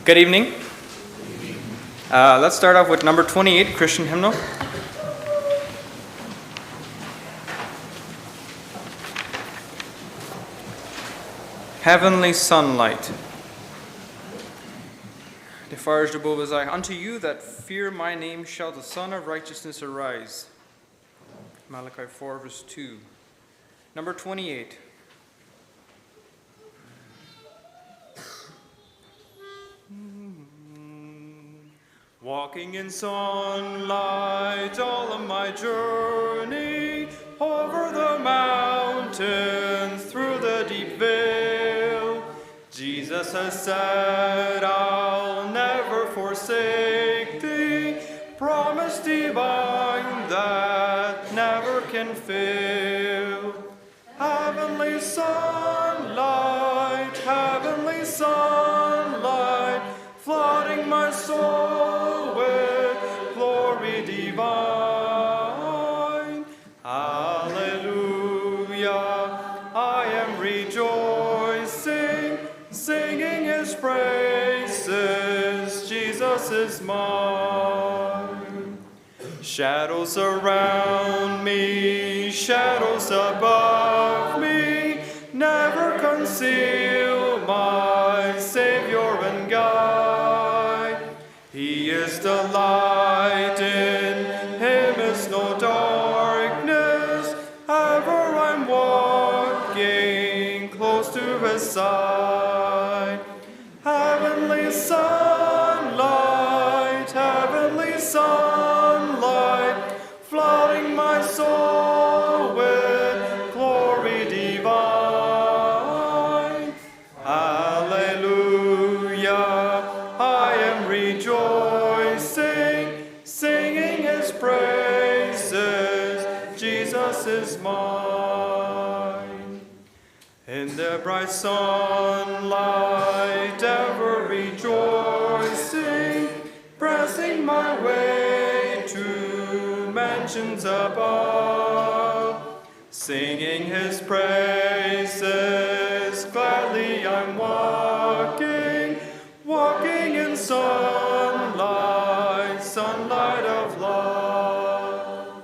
Good evening. Let's start off with number 28, Christian hymnal. Heavenly sunlight. Defarge de Beauvais, unto you that fear my name shall the Son of Righteousness arise. Malachi 4, verse 2. Number 28. Walking in sunlight all of my journey, over the mountains, through the deep vale. Jesus has said, I'll never forsake thee, promise divine that never can fail. Heavenly sunlight, flooding my soul with glory divine. Hallelujah, I am rejoicing, singing his praises, Jesus is mine. Shadows around me, shadows above me, never conceal my Savior and guide. He is the light, in him is no darkness, ever I'm walking close to his side. Heavenly sunlight, flooding my soul with glory divine. Hallelujah, I am rejoicing, singing his praises, Jesus is mine. In the bright sunlight, ever rejoicing, pressing my way to mansions above, singing his praises, gladly I'm walking in sunlight of love.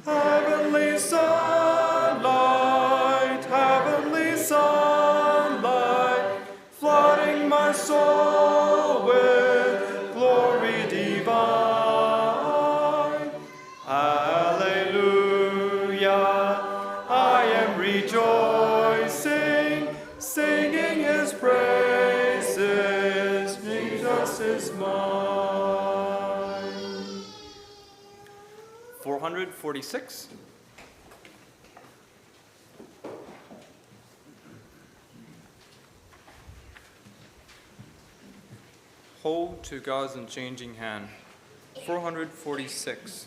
Heavenly sunlight, flooding my soul with glory divine. Hallelujah, I am rejoicing, singing his praises, Jesus is mine. 446. Hold to God's unchanging hand. 446.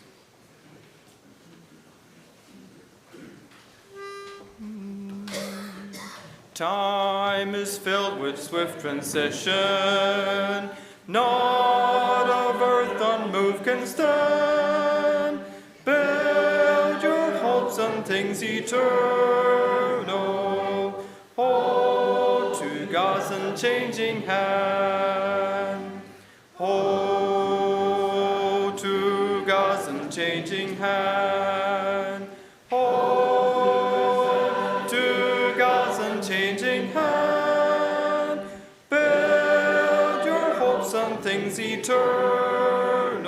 Time is filled with swift transition, not of earth unmoved can stand. Build your hopes on things eternal, hold to God's unchanging hand. Hold to God's unchanging hand. Hold to God's unchanging hand. Build your hopes on things eternal.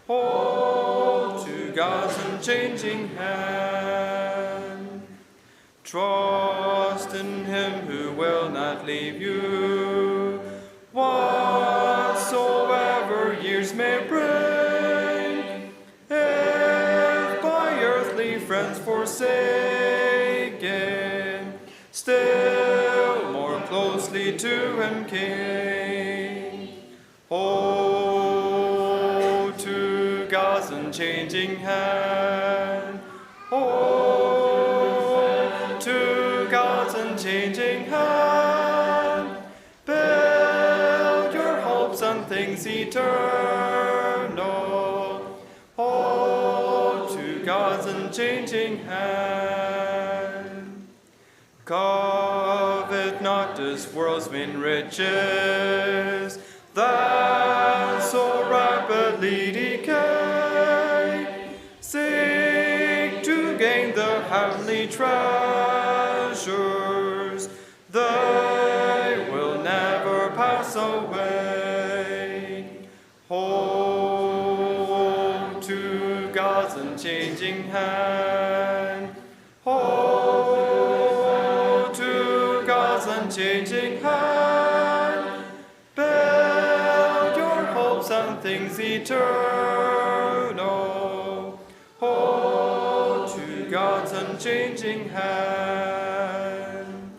Hold to God's unchanging hand. Trust in him who will not leave you, whatsoever years may bring. If by earthly friends forsaken, still more closely to him cling. Hold to God's unchanging hand. Hold to God's unchanging hand. Build your hopes on things eternal. Hold to God's unchanging hand. Covet not this world's vain riches that so rapidly decay. Seek to gain the heavenly treasures, they will never pass away. Hold to God's unchanging hand. Hold to God's unchanging hand. Build your hopes on things eternal. Hold to God's unchanging hand.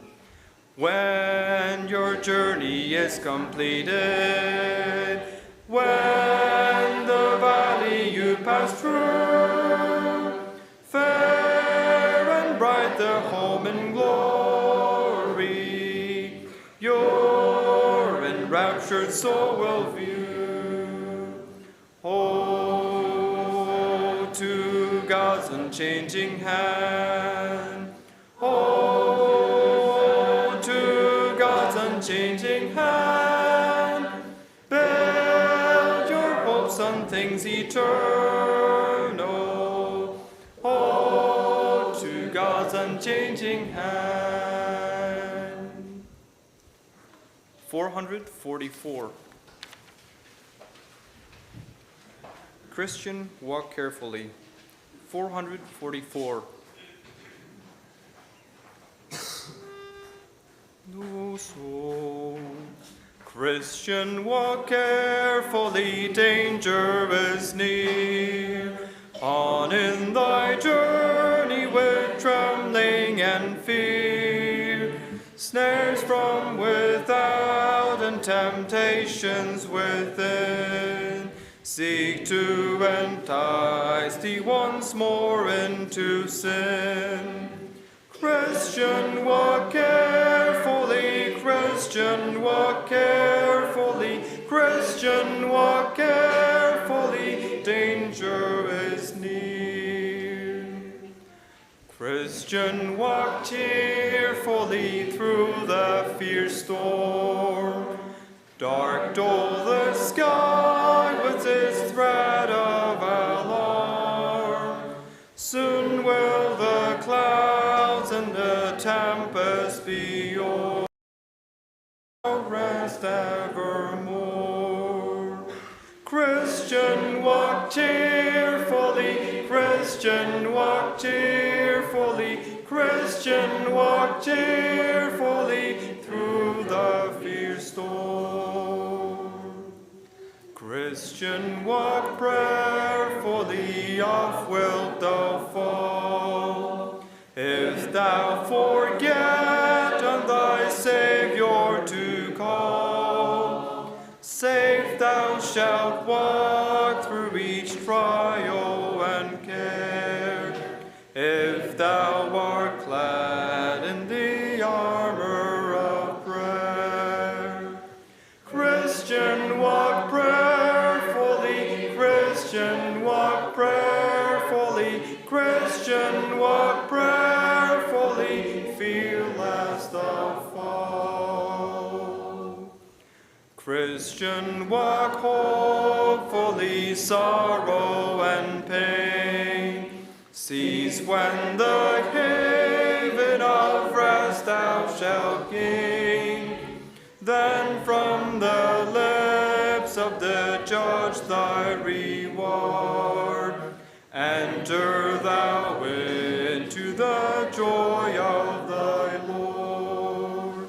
When your journey is completed, when the valley you pass through, fair and bright the home in glory, your enraptured soul will view. Hold to God's unchanging hand. Hold to God's unchanging hand. Build your hopes on things eternal. Hold to God's unchanging hand. 444. Christian, walk carefully. 444. No soul. Christian, walk carefully, danger is near. On in thy journey with trembling and fear. Snares from without and temptations within seek to entice thee once more into sin. Christian, walk carefully, Christian, walk carefully, Christian, walk carefully, danger is near. Christian, walk cheerfully through the fierce storm. Dark dole the sky with its threat of alarm. Soon will the clouds and the tempest be o'er. Rest evermore. Christian, walk cheerfully, Christian, walk cheerfully, Christian, walk cheerfully through the fierce storm. Christian, walk prayerfully, oft wilt thou fall, if thou forget on thy Saviour to call. Safe thou shalt walk through each trial and care, if thou art clad in the armor of prayer. Christian, walk prayerfully, Christian, walk prayerfully, Christian, walk prayerfully, fear lest thou fall. Christian, walk hopefully, sorrow and pain cease when the haven of rest thou shalt gain. Then from the lips of the judge thy reward, enter thou into the joy of thy Lord.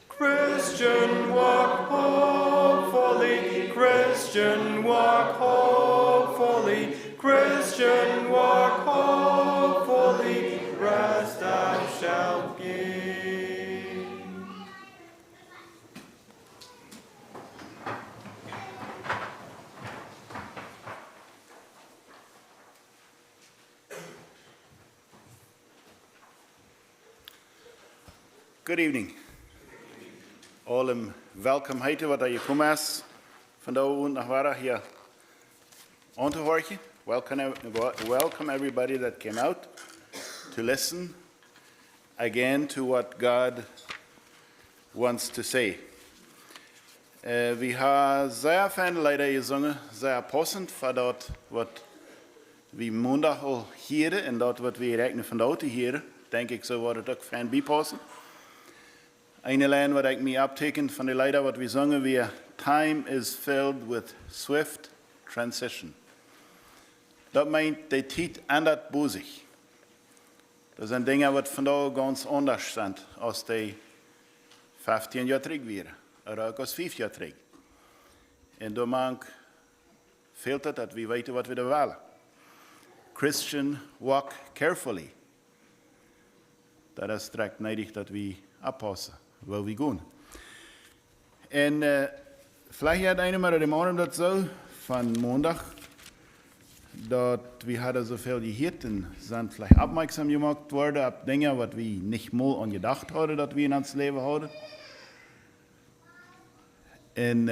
Christian, walk hopefully, Christian, walk hopefully, Christian, walk hopefully, rest thou shalt gain. Good evening. Allem welkom heten wat je kom is vandaag naar waar hier aan te horen. Welcome everybody that came out to listen again to what God wants to say. We hebben zeer fijne lieder gezongen, zeer passend voor dat wat we maandag al horen en dat wat we rekenen vandaag te horen. Denk ik, zo wordt het ook fijn bijpassen. Een lijn wat ik me opteken van de lieder wat we zongen weer, time is filled with swift transition. Dat meint de tijd ändert bij zich. Dat zijn dingen wat vandaag ganz anders zijn als die 15 jaar terug waren, of ook als 5 jaar terug. En daarom fehlt het dat we weten wat we er willen. Christian, walk carefully. Dat is direct nodig dat we oppassen waar we gaan. En vielleicht hat einer mal dem anderen dat zo van maandag, dat we hadden zoveel gehört en zijn vielleicht aufmerksam gemacht worden op dingen wat we niet mal aan gedacht hadden dat we in ons leven hadden. En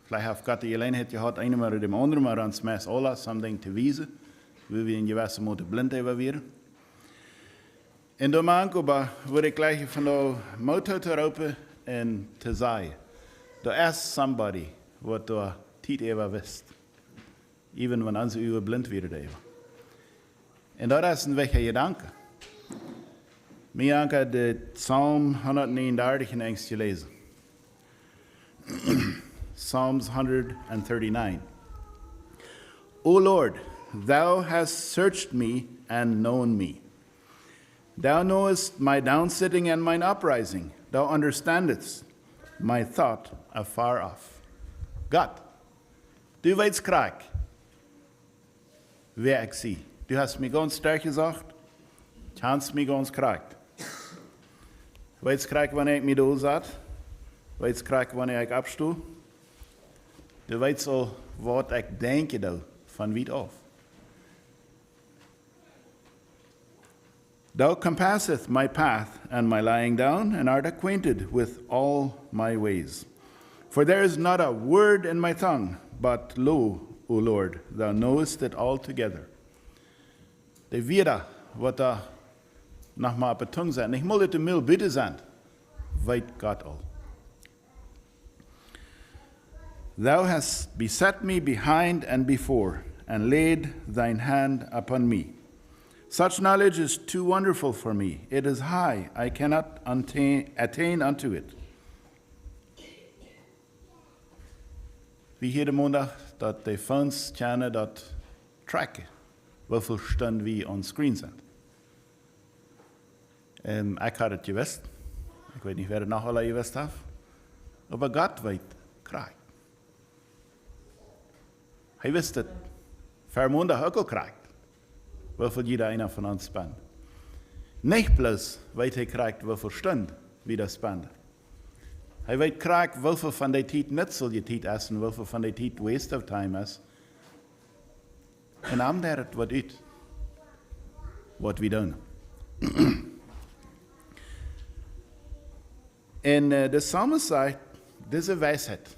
vielleicht heeft God de gelegenheid gehad, einer mal dem anderen maar ons mes alles something te wijzen, waar we in gewisse mate blind hebben weer. En door maar word ik gleich van de motor te roepen en te zeggen, er is somebody wat door tijd even wist. Even wanneer onze uren blind werden even. En dat is een wekke gedanke. Mij anke de Psalm 139 in Engels gelezen. Psalms 139. O Lord, thou hast searched me and known me. Thou knowest my downsitting and mine uprising. Thou understandest my thought afar off. God, du weißt krank, wer ich zie. Du hast mir ganz stark gesagt, du hast mich ganz krank. Weißt krank, wanneer ik mich da zat? Weißt krank, wanneer ik abstuhl? Du weißt al wat ik denke da, von weit auf. Thou compasseth my path and my lying down, and art acquainted with all my ways. For there is not a word in my tongue, but lo, O Lord, thou knowest it altogether. De wieder, wat da nog maar op de tong zijn, niet moet het mil bitte zijn, weet God al. Thou hast beset me behind and before, and laid thine hand upon me. Such knowledge is too wonderful for me. It is high. I cannot attain unto it. We hier de maandag dat de phones kunnen dat tracken, hoeveel stunden we on screen zijn. Ik had het gewist. Ik weet niet wer het nog al gewist heeft. Maar God weet krijgt. Hij wist het. Voor maandag ook al krijgt. Hoeveel jeder einer von uns spannt. Nicht bloß weet hij krijgt hoeveel stund wie das spannt. Hij weet krijgt hoeveel van die tijd niet zal je tijd essen, hoeveel van die tijd waste of time is. En am der het wat uit. Wat we doen. En de psalmist zegt, deze wijsheid,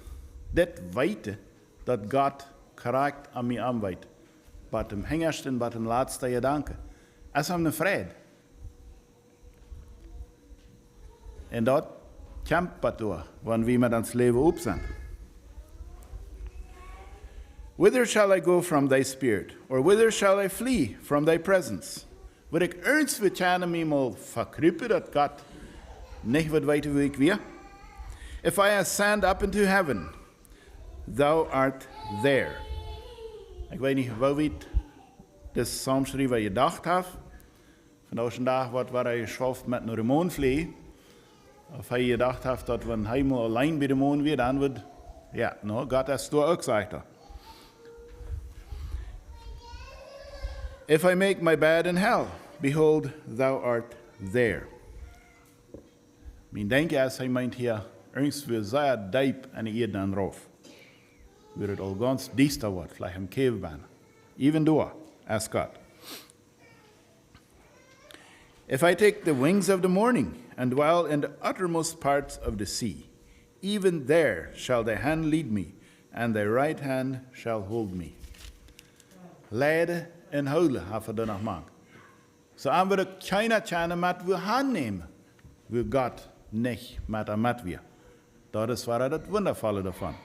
dit weten dat God krijgt aan mij aanwijt. Wat hem hengersten, wat hem laatste gedanke. Is hem een vrede. En dat kämpet door, wanneer we met ons leven op zijn. Whither shall I go from thy spirit? Or whither shall I flee from thy presence? Wil ik ernst vertellen me mal verkruipen dat God niet wat weten wie ik weer? If I ascend up into heaven, thou art there. Ik weet niet wat we de psalmschrijver gedacht heeft. Vandaag een dag wat waar hij geschafft met naar de maan vliegen. Of hij gedacht heeft dat wanneer hij maar alleen bij de maan weer, dan wordt, ja, nou, God is door ook, zegt hij. If I make my bed in hell, behold, thou art there. Mijn denken is, hij meint hier, ergens weer zeer diep en eer dan rauf. Weer het al ganz diester wordt, vielleicht im Kehlbahn. Even door, as God. If I take the wings of the morning and dwell in the uttermost parts of the sea, even there shall thy hand lead me, and thy right hand shall hold me. Leiden en houden, hebben we nog maken. Zo aan we de kleine tjane met we hand nemen, wil God nicht met wir. Dat is waar het wondervolle daarvan.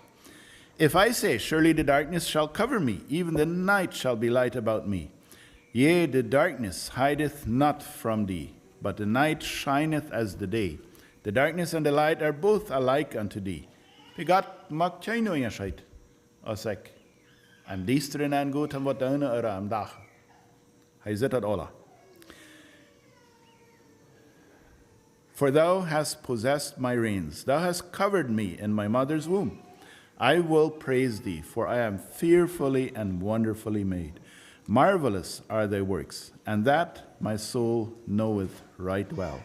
If I say, surely the darkness shall cover me, even the night shall be light about me. Yea, the darkness hideth not from thee, but the night shineth as the day. The darkness and the light are both alike unto thee. God maakt geen onderscheid als ik aan diesteren en goed en wat duinen er aan dag. Hij zit het alle. For thou hast possessed my reins. Thou hast covered me in my mother's womb. I will praise thee, for I am fearfully and wonderfully made. Marvelous are thy works, and that my soul knoweth right well.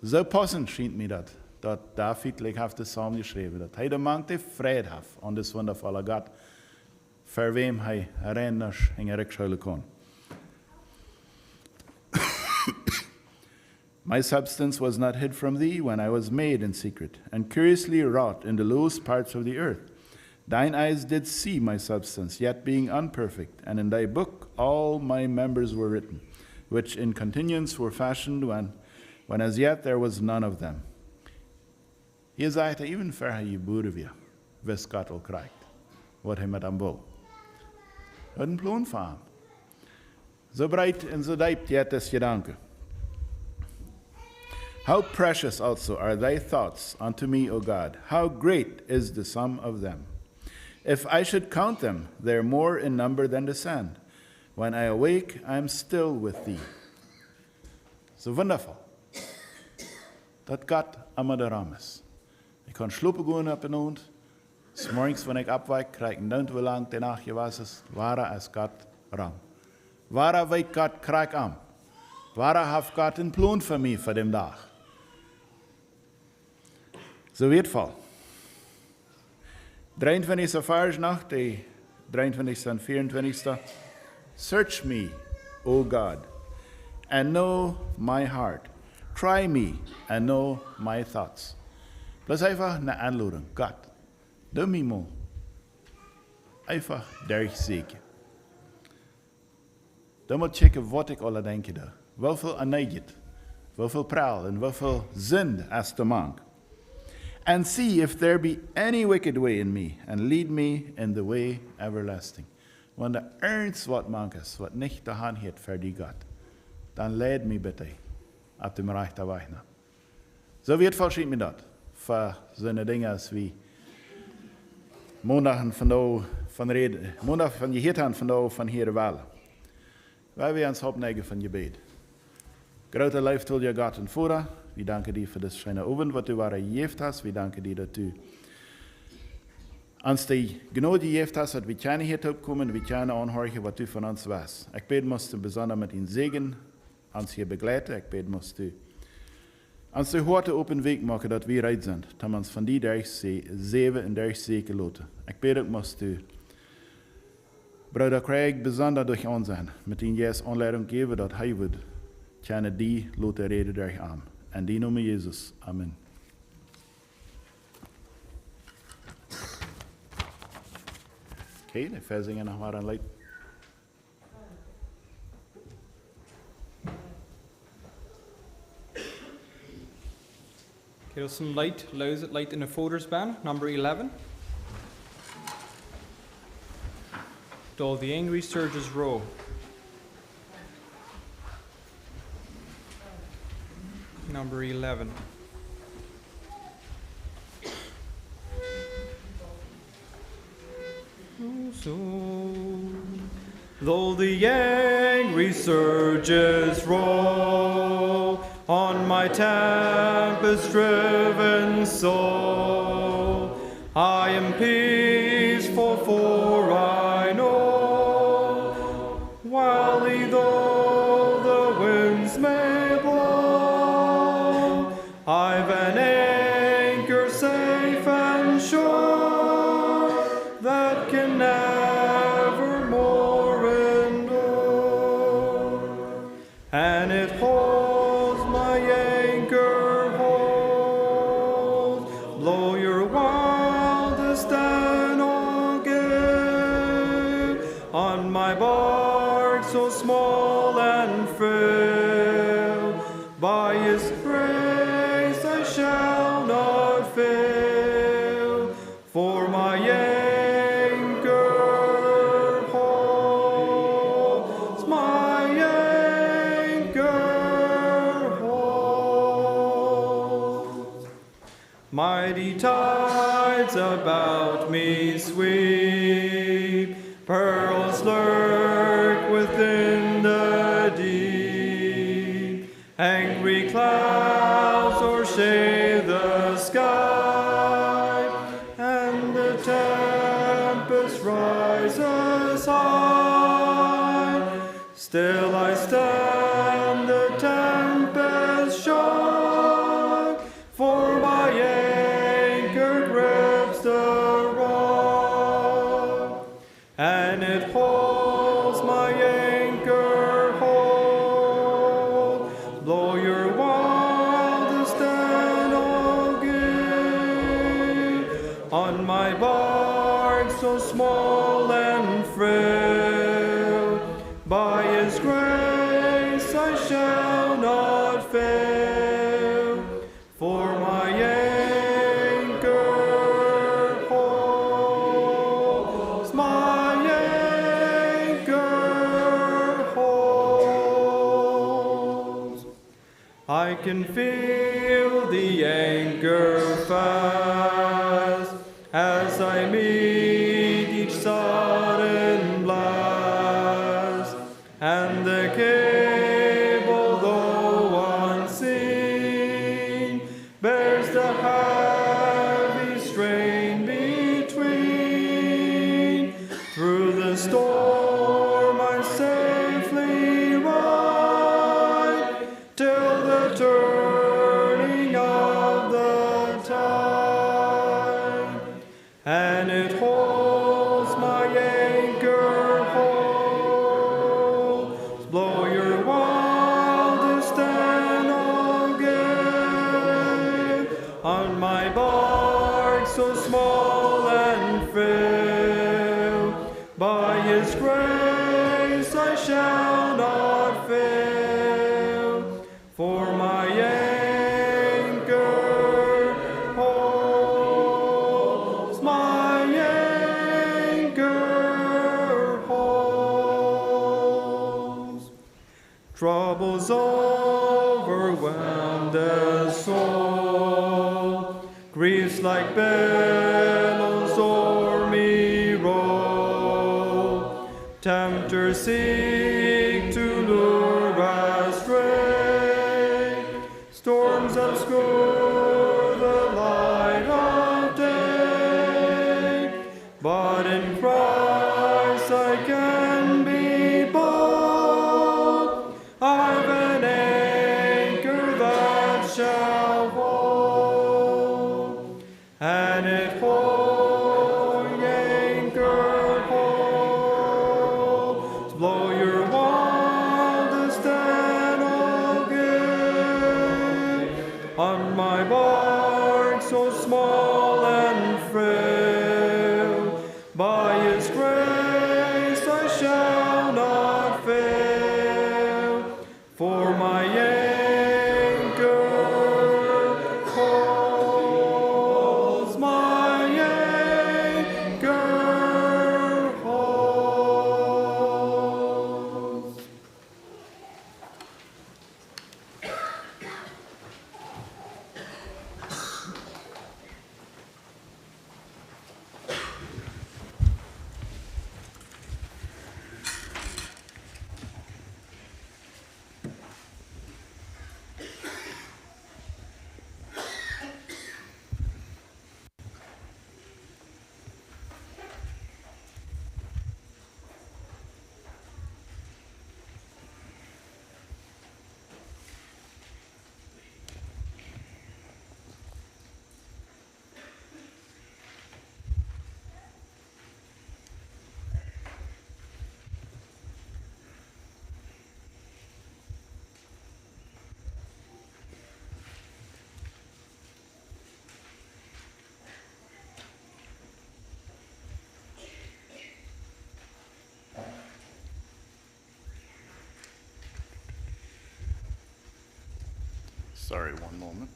Zo passend schijnt me dat David heeft de psalm geschreven, dat hij de man te vrede heeft aan de wondervolle God, voor wem hij herinners en rekschuilen kon. My substance was not hid from thee when I was made in secret, and curiously wrought in the lowest parts of the earth. Thine eyes did see my substance, yet being unperfect, and in thy book all my members were written, which in continuance were fashioned when as yet there was none of them. Hier zegt hij even ver hij je boeren weer, wist God al krijgt, wat hij met hem wil. Wat een plan van hem. Zo breed en zo diep jet is je danken. How precious also are thy thoughts unto me, O God. How great is the sum of them. If I should count them, they are more in number than the sand. When I awake, I am still with thee. So wonderful. Dat God allemaal de ram is. Ik kan slopen gaan op en oond. 's Morgens, wanneer ik opwijk, krijg ik niet hoe lang de nacht was is. Waar is God ram? Waar weet God krijg aan? Waar heeft God een plan voor mij voor die dag? Zo weertvol. 23 vers nacht, de 23 en 24. Search me, O God, and know my heart. Try me and know my thoughts. Plus einfach eine Anladung. Gott, doe mij mal. Einfach durchzeker. Dan moet checken wat ik alle denken daar. Hoeveel aanneigt, hoeveel praal en hoeveel zin is te mank. And see if there be any wicked way in me, and lead me in the way everlasting. Wanneer ernst wat mank is, wat niet de hand heeft voor die God, dan leid me bitte op de rechte weg. Zo wird verschieden me dat. Voor zo'n dingen als wie maandag van je hitte vandaag van hier wel. Wij willen ons opnemen van je bed. Grote lief tot je God en Vader. We danken dir voor de schöne Abend, wat u waren gegeven hast. We danken dir dat u ons die genade gegeven hast, dat we kunnen hier opkomen, we kunnen aanhoren wat u van ons was. Ik bid moest bijzonder met in zegen ons hier begeleiden. Ik bid moest u ons de harten open weg maken dat we rijdt zijn. Dat we ons van die dag zeven en dag zeker laten. Ik bid ook moest u Bruder Craig bijzonder durch ons zijn. Met in Jezus aanleiding geven dat hij wordt. Tjene die laten reden durch aan. En die noemen Jezus. Amen. Oké, de verzingen nog maar een light. Okay, there's some light, light in the folders band, number 11. Though the angry surges roll. Number 11. So, though the angry surges roll on my tempest-driven soul, I am peaceful, for I know, wildly though the winds may blow, I've an anchor safe and sure that can never more endure, and it holds my anchor holds. Blow your wildest and for my anchor holds, my anchor holds. Mighty tides about me sweep, pearls lurk within the deep, angry clouds o'ershade the sky, and the tempest rises high. Still I stand, the tempest shock, for my anchor grips the rock, and it holds my anchor hold. Blow your wildest and all gay on my bark so small and frail. By His grace I shall not fail, for my anchor holds, my anchor holds. I can feel the anchor fast as I meet each sudden blast, and the cable, though unseen, bears the heavy strain between. Through the storm I safely ride, till the turning of the tide, and it holds my anchor holds. Blow your wildest and all gay on my bark so small and frail. By His grace I shall not fail, for my anchor holds, my anchor holds. Troubles overwhelm the soul, griefs like billows o'er me roll. Tempters seek to lure astray, storms obscure the light of day. But in Christ I can be bold, I've an anchor that shall hold, and it holds, anchor holds. Blow your wildest and all gay on my bark so small and frail. By His grace I shall not fail, for my anchor holds, my anchor holds. Sorry, one moment.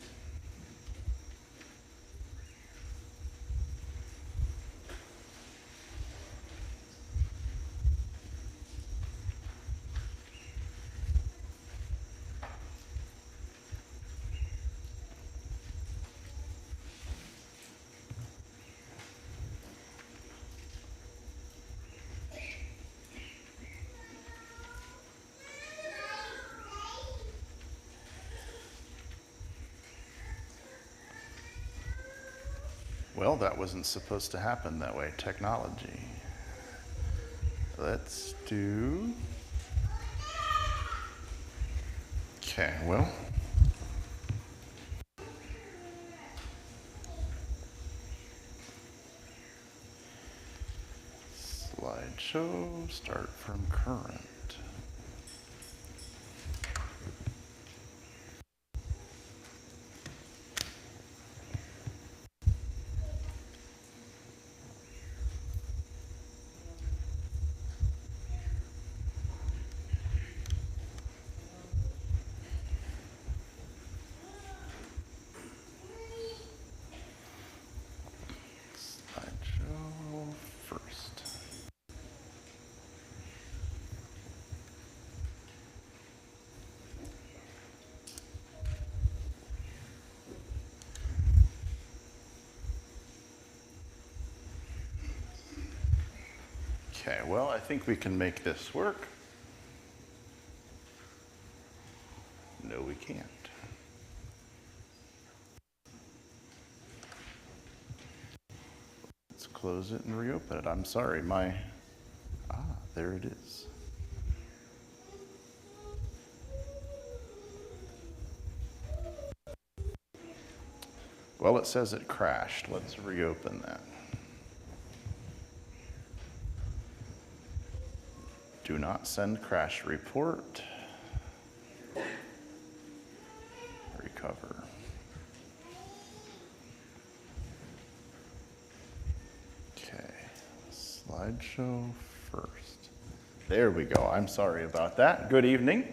Well, that wasn't supposed to happen that way. Technology. Let's do... Okay, well... Slideshow, start from current. Slideshow first. Okay, well, I think we can make this work. No, we can't. Let's close it and reopen it. I'm sorry, there it is. Well, it says it crashed. Let's reopen that. Do not send crash report. Recover. Okay, slideshow first. There we go. I'm sorry about that. Good evening.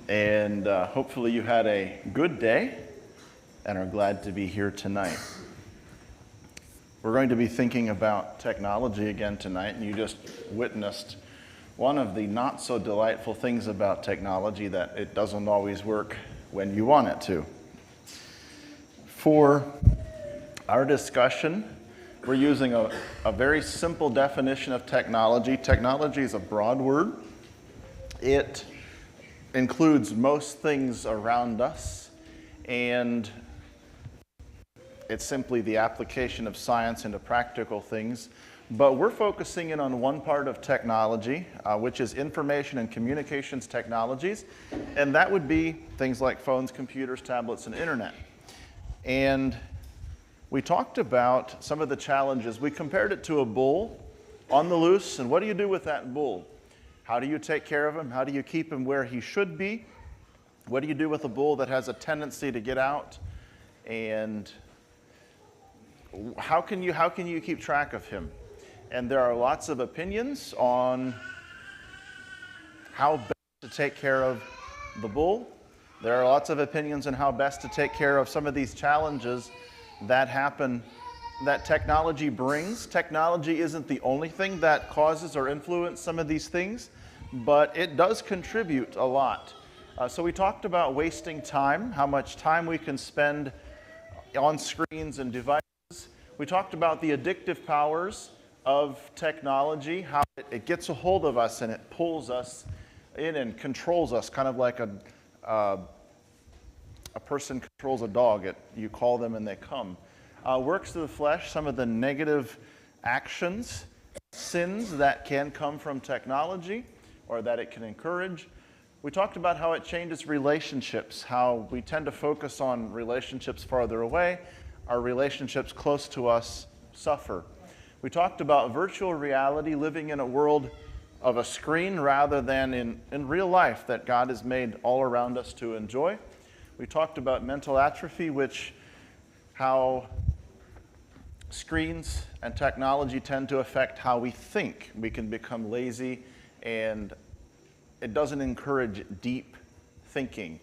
And hopefully you had a good day and are glad to be here tonight. We're going to be thinking about technology again tonight, and you just witnessed one of the not so delightful things about technology, that it doesn't always work when you want it to. For our discussion, we're using a very simple definition of technology. Technology is a broad word. It includes most things around us, and it's simply the application of science into practical things. But we're focusing in on one part of technology, which is information and communications technologies, and that would be things like phones, computers, tablets, and internet. And we talked about some of the challenges. We compared it to a bull on the loose, and what do you do with that bull? How do you take care of him? How do you keep him where he should be? What do you do with a bull that has a tendency to get out? And how can you keep track of him? And there are lots of opinions on how best to take care of the bull. There are lots of opinions on how best to take care of some of these challenges that happen, that technology brings. Technology isn't the only thing that causes or influences some of these things, but it does contribute a lot. So we talked about wasting time, how much time we can spend on screens and devices. We talked about the addictive powers of technology, how it gets a hold of us and it pulls us in and controls us, kind of like a person controls a dog. You call them and they come. Works of the flesh, some of the negative actions, sins that can come from technology or that it can encourage. We talked about how it changes relationships, how we tend to focus on relationships farther away. Our relationships close to us suffer. We talked about virtual reality, living in a world of a screen rather than in real life that God has made all around us to enjoy. We talked about mental atrophy, how screens and technology tend to affect how we think. We can become lazy, and it doesn't encourage deep thinking.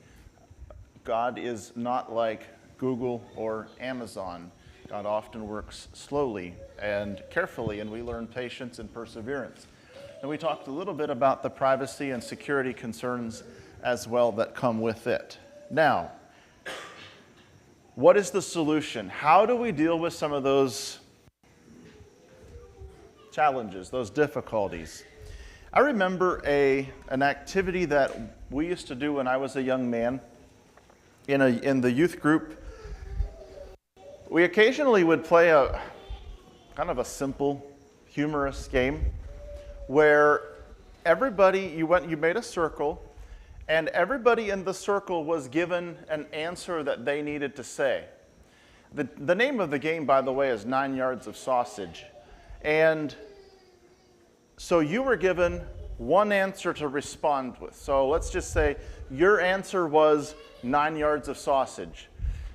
God is not like Google or Amazon. God often works slowly and carefully, and we learn patience and perseverance. And we talked a little bit about the privacy and security concerns as well that come with it. Now, what is the solution? How do we deal with some of those challenges, those difficulties? I remember an activity that we used to do when I was a young man in the youth group. We occasionally would play a kind of a simple, humorous game where you made a circle, and everybody in the circle was given an answer that they needed to say. The name of the game, by the way, is 9 Yards of Sausage. And so you were given one answer to respond with. So let's just say your answer was 9 yards of sausage.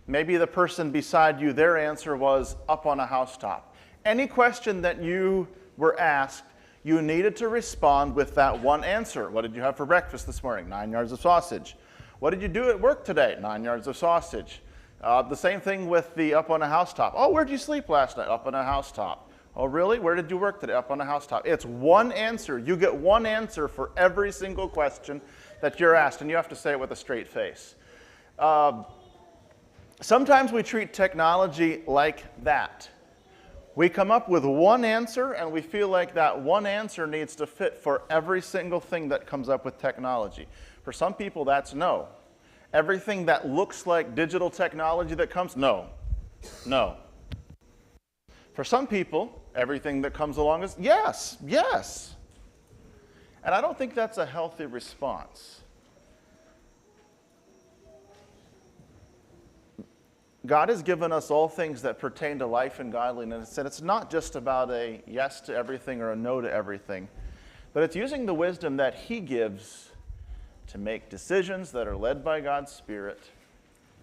Maybe the person beside you, their answer was up on a housetop. Any question that you were asked, you needed to respond with that one answer. What did you have for breakfast this morning? 9 yards of sausage. What did you do at work today? 9 yards of sausage. The same thing with the up on a housetop. Oh, where'd you sleep last night? Up on a housetop. Oh, really? Where did you work today? Up on a housetop. It's one answer. You get one answer for every single question that you're asked, and you have to say it with a straight face. Sometimes we treat technology like that. We come up with one answer, and we feel like that one answer needs to fit for every single thing that comes up with technology. For some people, that's no. Everything that looks like digital technology that comes, no. No. For some people, everything that comes along is yes, yes. And I don't think that's a healthy response. God has given us all things that pertain to life and godliness, and it's not just about a yes to everything or a no to everything, but it's using the wisdom that He gives to make decisions that are led by God's Spirit,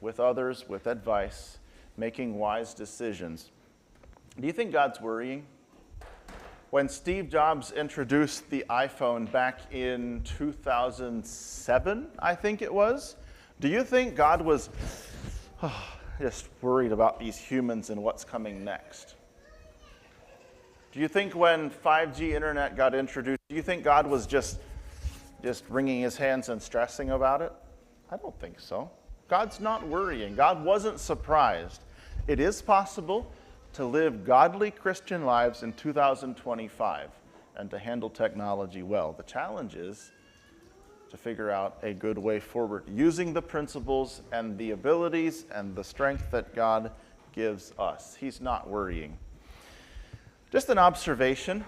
with others, with advice, making wise decisions. Do you think God's worrying? When Steve Jobs introduced the iPhone back in 2007, I think it was, do you think God was just worried about these humans and what's coming next? Do you think when 5G internet got introduced, do you think God was just wringing his hands and stressing about it? I don't think so. God's not worrying. God wasn't surprised. It is possible to live godly Christian lives in 2025 and to handle technology well. The challenge is to figure out a good way forward, using the principles and the abilities and the strength that God gives us. He's not worrying. Just an observation.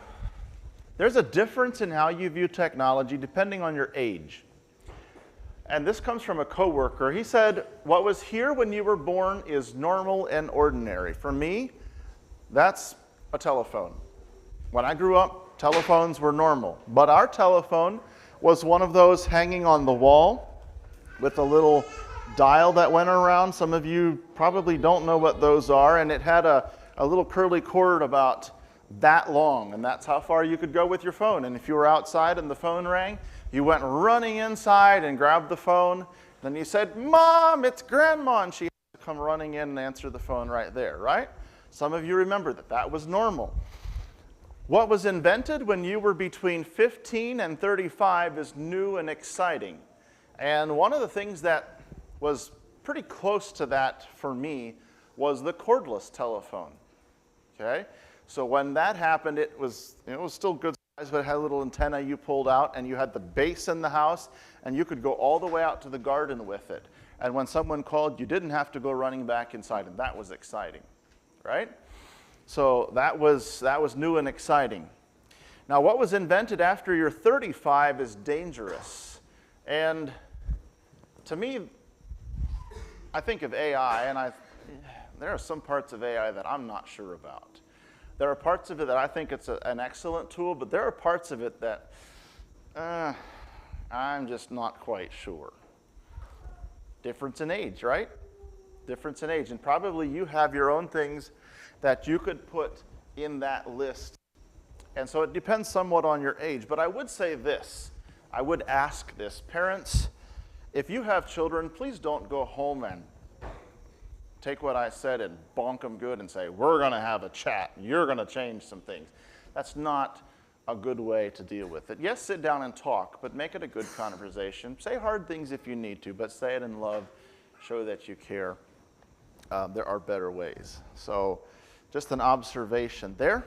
There's a difference in how you view technology depending on your age. And this comes from a coworker. He said, what was here when you were born is normal and ordinary. For me, that's a telephone. When I grew up, telephones were normal. But our telephone was one of those hanging on the wall with a little dial that went around. Some of you probably don't know what those are. And it had a little curly cord about that long. And that's how far you could go with your phone. And if you were outside and the phone rang, you went running inside and grabbed the phone. Then you said, Mom, it's Grandma. And she had to come running in and answer the phone right there, right? Some of you remember that that was normal. What was invented when you were between 15 and 35 is new and exciting. And one of the things that was pretty close to that for me was the cordless telephone. Okay? So when that happened, it was still good size, but it had a little antenna you pulled out, and you had the base in the house, and you could go all the way out to the garden with it. And when someone called, you didn't have to go running back inside, and that was exciting. Right? So that was new and exciting. Now, what was invented after you're 35 is dangerous. And to me, I think of AI, and there are some parts of AI that I'm not sure about. There are parts of it that I think it's an excellent tool, but there are parts of it that I'm just not quite sure. Difference in age, right? Difference in age. And probably you have your own things that you could put in that list. And so it depends somewhat on your age. But I would say this. I would ask this. Parents, if you have children, please don't go home and take what I said and bonk them good and say, we're going to have a chat. You're going to change some things. That's not a good way to deal with it. Yes, sit down and talk, but make it a good conversation. Say hard things if you need to, but say it in love. Show that you care. There are better ways. So just an observation there.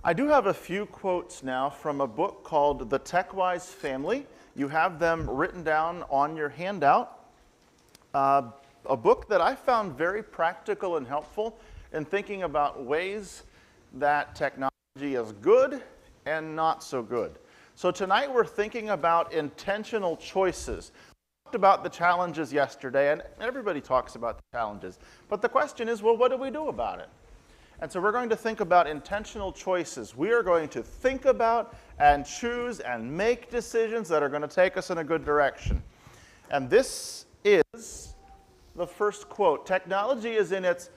I do have a few quotes now from a book called The Tech-Wise Family. You have them written down on your handout. A book that I found very practical and helpful in thinking about ways that technology is good and not so good. So tonight we're thinking about intentional choices. We talked about the challenges yesterday, and everybody talks about the challenges. But the question is, well, what do we do about it? And so we're going to think about intentional choices. We are going to think about and choose and make decisions that are going to take us in a good direction. And this is the first quote. Technology is in its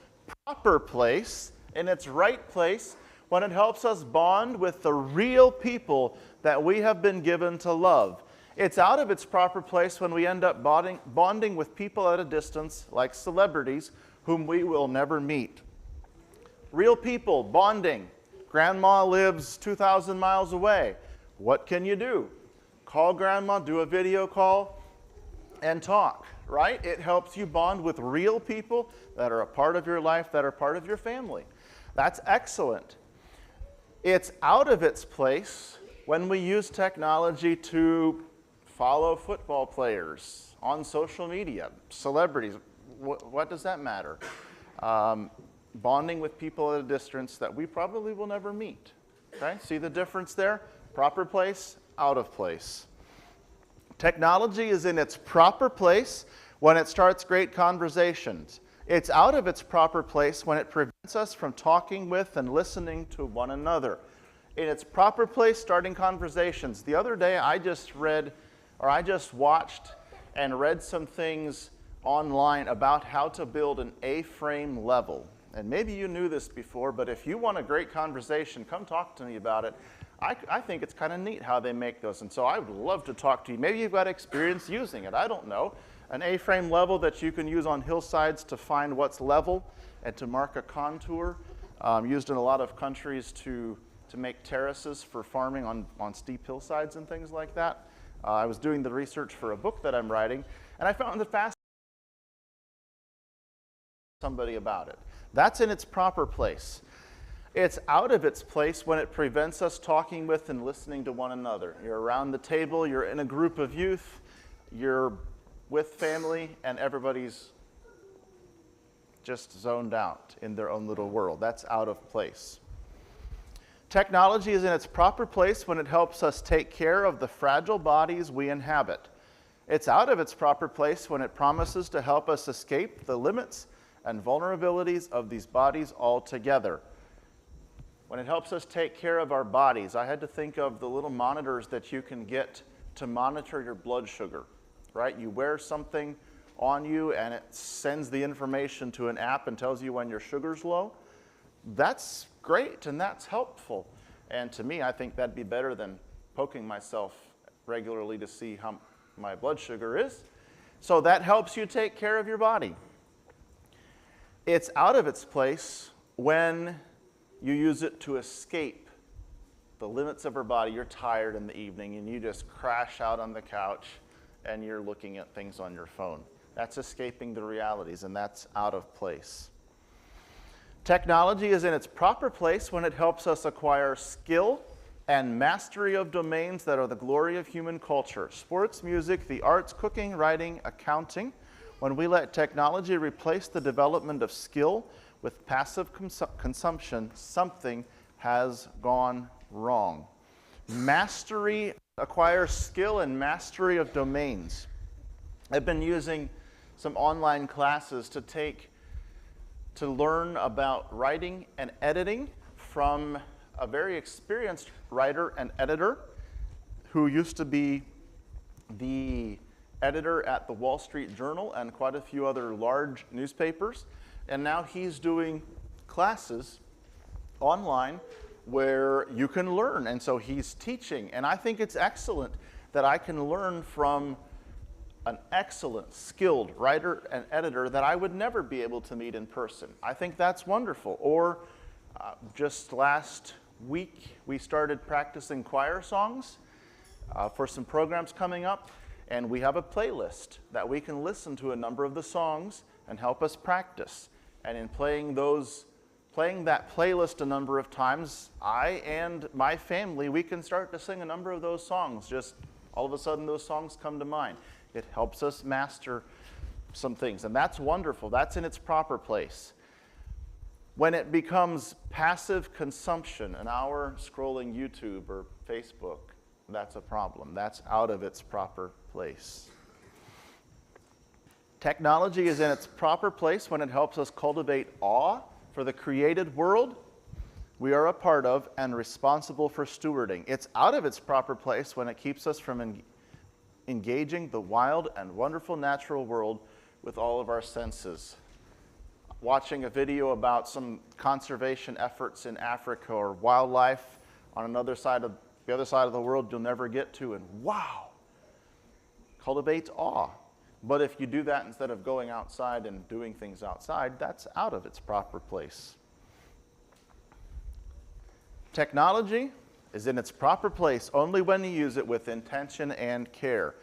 proper place, in its right place, when it helps us bond with the real people that we have been given to love. It's out of its proper place when we end up bonding with people at a distance, like celebrities, whom we will never meet. Real people bonding. Grandma lives 2,000 miles away. What can you do? Call grandma, do a video call, and talk, right? It helps you bond with real people that are a part of your life, that are part of your family. That's excellent. It's out of its place when we use technology to follow football players on social media, celebrities. What does that matter? Bonding with people at a distance that we probably will never meet. Okay? See the difference there? Proper place, out of place. Technology is in its proper place when it starts great conversations. It's out of its proper place when it prevents us from talking with and listening to one another. In its proper place, starting conversations. The other day, I just watched and read some things online about how to build an A-frame level. And maybe you knew this before, but if you want a great conversation, come talk to me about it. I think it's kind of neat how they make those, and so I would love to talk to you. Maybe you've got experience using it, I don't know. An A-frame level that you can use on hillsides to find what's level and to mark a contour, used in a lot of countries to make terraces for farming on steep hillsides and things like that. I was doing the research for a book that I'm writing, and I found the fast somebody about it. That's in its proper place. It's out of its place when it prevents us talking with and listening to one another. You're around the table, you're in a group of youth, you're with family, and everybody's just zoned out in their own little world. That's out of place. Technology is in its proper place when it helps us take care of the fragile bodies we inhabit. It's out of its proper place when it promises to help us escape the limits and vulnerabilities of these bodies altogether. When it helps us take care of our bodies, I had to think of the little monitors that you can get to monitor your blood sugar, right? You wear something on you and it sends the information to an app and tells you when your sugar's low. That's great and that's helpful. And to me, I think that'd be better than poking myself regularly to see how my blood sugar is. So that helps you take care of your body. It's out of its place when you use it to escape the limits of our body. You're tired in the evening and you just crash out on the couch and you're looking at things on your phone. That's escaping the realities, and that's out of place. Technology is in its proper place when it helps us acquire skill and mastery of domains that are the glory of human culture. Sports, music, the arts, cooking, writing, accounting. When we let technology replace the development of skill with passive consumption, something has gone wrong. Mastery, acquire skill and mastery of domains. I've been using some online classes to learn about writing and editing from a very experienced writer and editor who used to be the editor at the Wall Street Journal and quite a few other large newspapers. And now he's doing classes online where you can learn. And so he's teaching. And I think it's excellent that I can learn from an excellent, skilled writer and editor that I would never be able to meet in person. I think that's wonderful. Or just last week, we started practicing choir songs for some programs coming up. And we have a playlist that we can listen to a number of the songs and help us practice. And in playing that playlist a number of times, I and my family, we can start to sing a number of those songs. Just all of a sudden, those songs come to mind. It helps us master some things, and that's wonderful. That's in its proper place. When it becomes passive consumption, an hour scrolling YouTube or Facebook, that's a problem. That's out of its proper place. Technology is in its proper place when it helps us cultivate awe for the created world we are a part of and responsible for stewarding. It's out of its proper place when it keeps us from engaging the wild and wonderful natural world with all of our senses. Watching a video about some conservation efforts in Africa or wildlife on the other side of the world you'll never get to, and wow, cultivates awe. But if you do that instead of going outside and doing things outside, that's out of its proper place. Technology is in its proper place only when you use it with intention and care.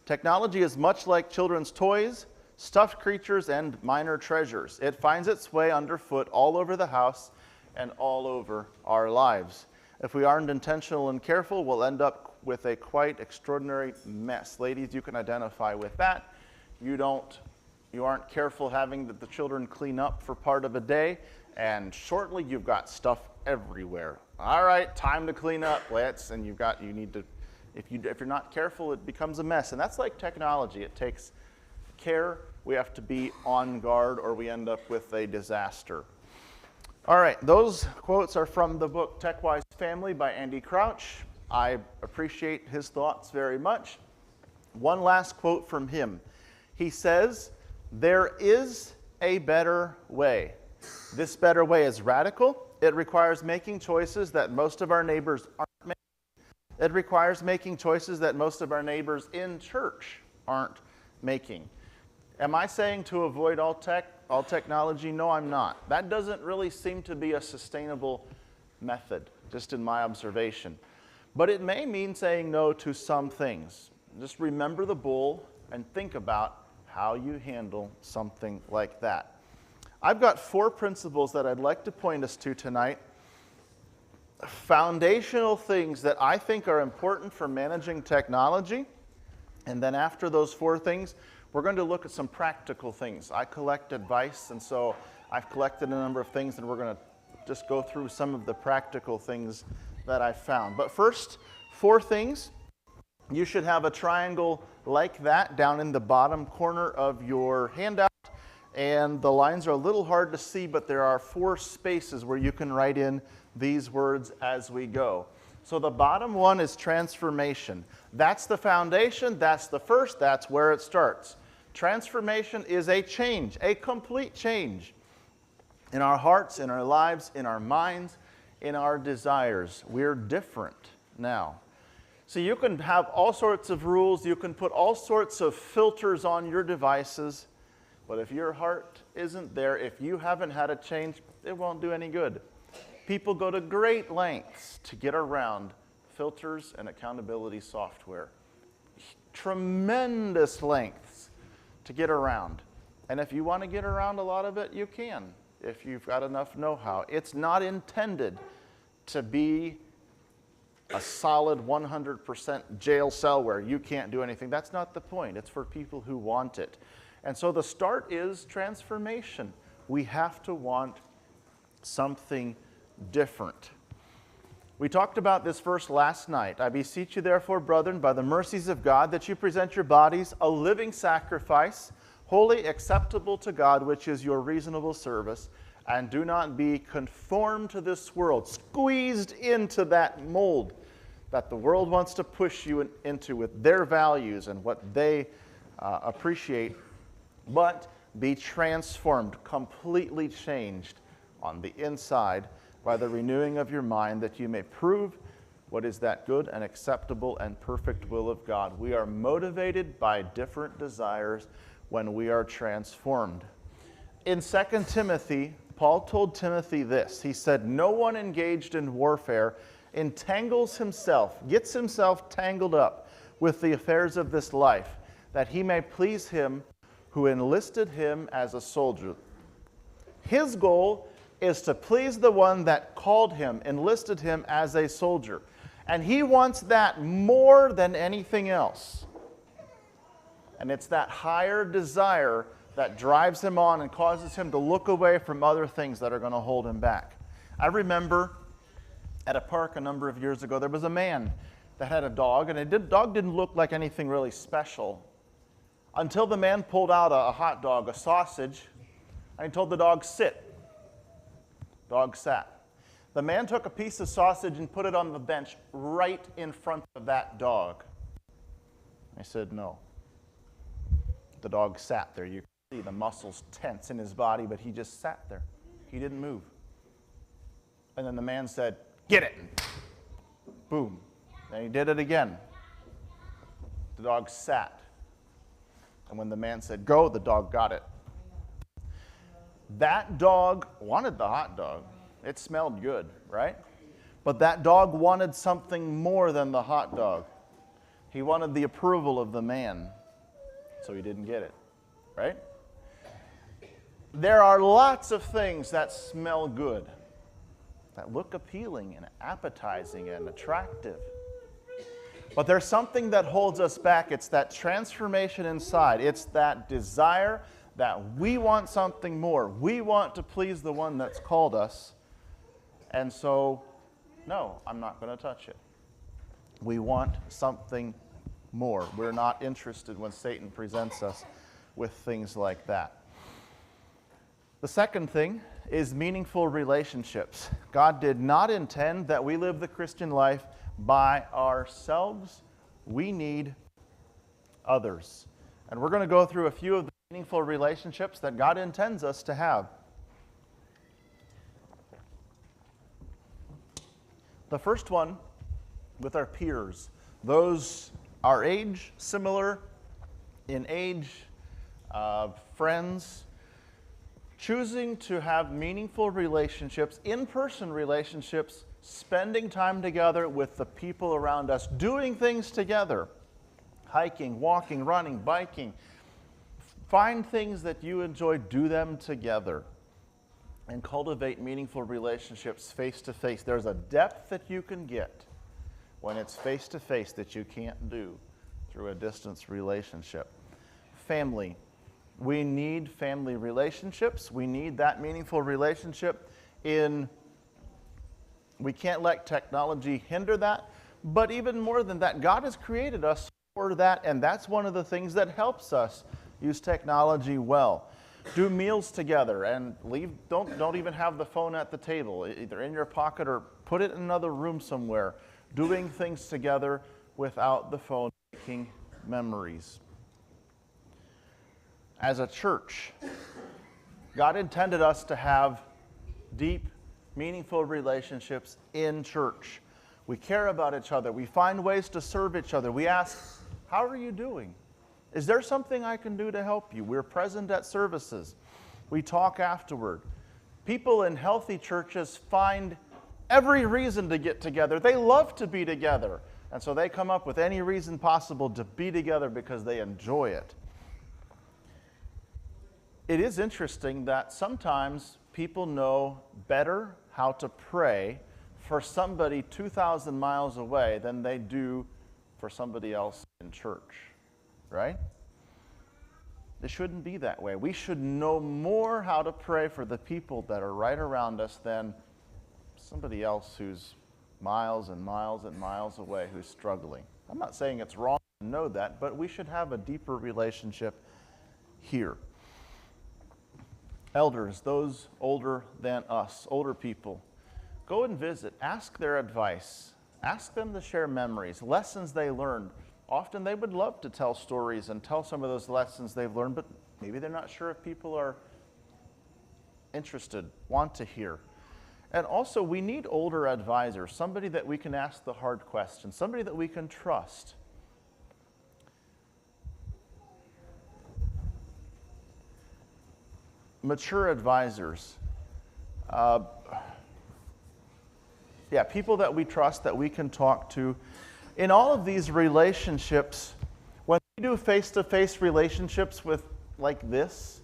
Technology is much like children's toys, stuffed creatures, and minor treasures. It finds its way underfoot all over the house and all over our lives. If we aren't intentional and careful, we'll end up with a quite extraordinary mess. Ladies, you can identify with that. You aren't careful having the children clean up for part of a day, and shortly you've got stuff everywhere. All right, time to clean up, if you're not careful, it becomes a mess. And that's like technology. It takes care. We have to be on guard or we end up with a disaster. All right, those quotes are from the book Tech-Wise Family by Andy Crouch. I appreciate his thoughts very much. One last quote from him. He says, "There is a better way. This better way is radical. It requires making choices that most of our neighbors aren't making. It requires making choices that most of our neighbors in church aren't making." Am I saying to avoid all technology? No, I'm not. That doesn't really seem to be a sustainable method, just in my observation. But it may mean saying no to some things. Just remember the bull and think about how you handle something like that. I've got 4 principles that I'd like to point us to tonight. Foundational things that I think are important for managing technology. And then after those 4 things, we're going to look at some practical things. I collect advice, and so I've collected a number of things, and we're going to just go through some of the practical things that I've found. But first, 4 things. You should have a triangle like that down in the bottom corner of your handout. And the lines are a little hard to see, but there are 4 spaces where you can write in these words as we go. So the bottom one is transformation. That's the foundation, that's the first, that's where it starts. Transformation is a change, a complete change in our hearts, in our lives, in our minds, in our desires. We're different now. So you can have all sorts of rules, you can put all sorts of filters on your devices, but if your heart isn't there, if you haven't had a change, it won't do any good. People go to great lengths to get around filters and accountability software. Tremendous lengths to get around. And if you want to get around a lot of it, you can, if you've got enough know-how. It's not intended to be a solid 100% jail cell where you can't do anything. That's not the point. It's for people who want it. And so the start is transformation. We have to want something different. We talked about this verse last night. I beseech you therefore, brethren, by the mercies of God, that you present your bodies a living sacrifice, wholly acceptable to God, which is your reasonable service, and do not be conformed to this world, squeezed into that mold that the world wants to push you into with their values and what they appreciate, but be transformed, completely changed on the inside by the renewing of your mind, that you may prove what is that good and acceptable and perfect will of God. We are motivated by different desires when we are transformed. In 2 Timothy, Paul told Timothy this. He said, "No one engaged in warfare entangles himself, gets himself tangled up with the affairs of this life, that he may please him who enlisted him as a soldier." His goal is to please the one that called him, enlisted him as a soldier. And he wants that more than anything else. And it's that higher desire that drives him on and causes him to look away from other things that are going to hold him back. I remember at a park a number of years ago, there was a man that had a dog, and the dog didn't look like anything really special until the man pulled out a hot dog, a sausage, and he told the dog, sit. Dog sat. The man took a piece of sausage and put it on the bench right in front of that dog. I said, no. The dog sat there. You could see the muscles tense in his body, but he just sat there. He didn't move. And then the man said, get it. Boom. And he did it again. The dog sat. And when the man said, go, the dog got it. That dog wanted the hot dog. It smelled good, right? But that dog wanted something more than the hot dog. He wanted the approval of the man. So he didn't get it, right? There are lots of things that smell good, that look appealing and appetizing and attractive. But there's something that holds us back. It's that transformation inside. It's that desire that we want something more. We want to please the one that's called us. And so, no, I'm not going to touch it. We want something more. We're not interested when Satan presents us with things like that. The second thing is meaningful relationships. God did not intend that we live the Christian life by ourselves. We need others. And we're going to go through a few of the meaningful relationships that God intends us to have. The first one with our peers, those our age, similar in age, friends, choosing to have meaningful relationships, in-person relationships, spending time together with the people around us, doing things together, hiking, walking, running, biking. Find things that you enjoy, do them together, and cultivate meaningful relationships face to face. There's a depth that you can get when it's face to face that you can't do through a distance relationship. Family. We need family relationships. We need that meaningful relationship we can't let technology hinder that, but even more than that, God has created us for that, and that's one of the things that helps us use technology well. Do meals together and don't even have the phone at the table, either in your pocket or put it in another room somewhere. Doing things together without the phone, making memories. As a church, God intended us to have deep, meaningful relationships in church. We care about each other. We find ways to serve each other. We ask, how are you doing? Is there something I can do to help you? We're present at services. We talk afterward. People in healthy churches find every reason to get together. They love to be together. And so they come up with any reason possible to be together because they enjoy it. It is interesting that sometimes people know better how to pray for somebody 2,000 miles away than they do for somebody else in church, right? It shouldn't be that way. We should know more how to pray for the people that are right around us than somebody else who's miles and miles and miles away who's struggling. I'm not saying it's wrong to know that, but we should have a deeper relationship here. Elders, those older than us, older people, go and visit. Ask their advice. Ask them to share memories, lessons they learned. Often they would love to tell stories and tell some of those lessons they've learned, but maybe they're not sure if people are interested, want to hear. And also, we need older advisors, somebody that we can ask the hard questions, somebody that we can trust. Mature advisors. People that we trust, that we can talk to. In all of these relationships, when we do face-to-face relationships with like this,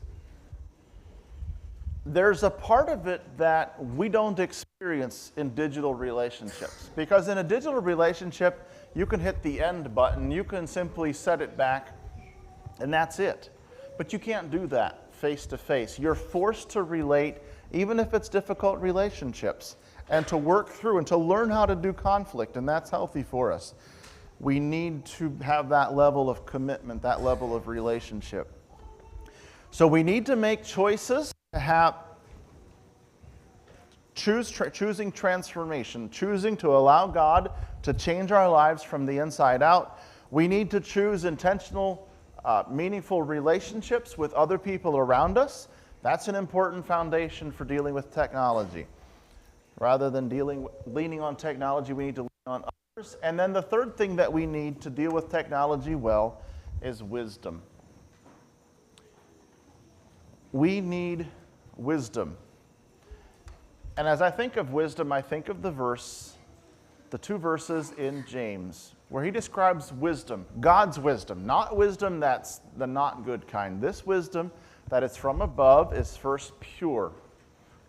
there's a part of it that we don't experience in digital relationships. Because in a digital relationship, you can hit the end button, you can simply set it back, and that's it. But you can't do that face to face. You're forced to relate, even if it's difficult relationships, and to work through and to learn how to do conflict, and that's healthy for us. We need to have that level of commitment, that level of relationship. So we need to make choices to have choosing transformation, choosing to allow God to change our lives from the inside out. We need to choose intentional, meaningful relationships with other people around us. That's an important foundation for dealing with technology. Rather than leaning on technology, we need to lean on others. And then the third thing that we need to deal with technology well is wisdom. We need wisdom. And as I think of wisdom, I think of the two verses in James, where he describes wisdom, God's wisdom, not wisdom that's the not good kind. This wisdom that is from above is first pure.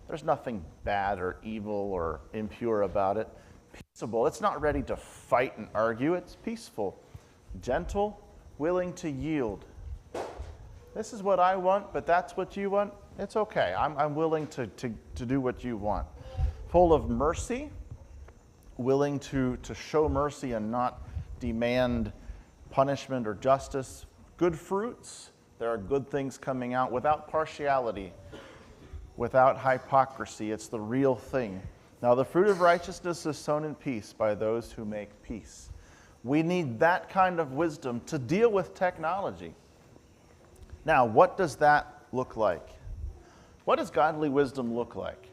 There's nothing bad or evil or impure about it. Peaceable. It's not ready to fight and argue. It's peaceful, gentle, willing to yield. This is what I want, but that's what you want. It's okay. I'm willing to do what you want. Full of mercy, willing to show mercy and not demand punishment or justice. Good fruits. There are good things coming out without partiality, without hypocrisy. It's the real thing. Now, the fruit of righteousness is sown in peace by those who make peace. We need that kind of wisdom to deal with technology. Now, what does that look like? What does godly wisdom look like?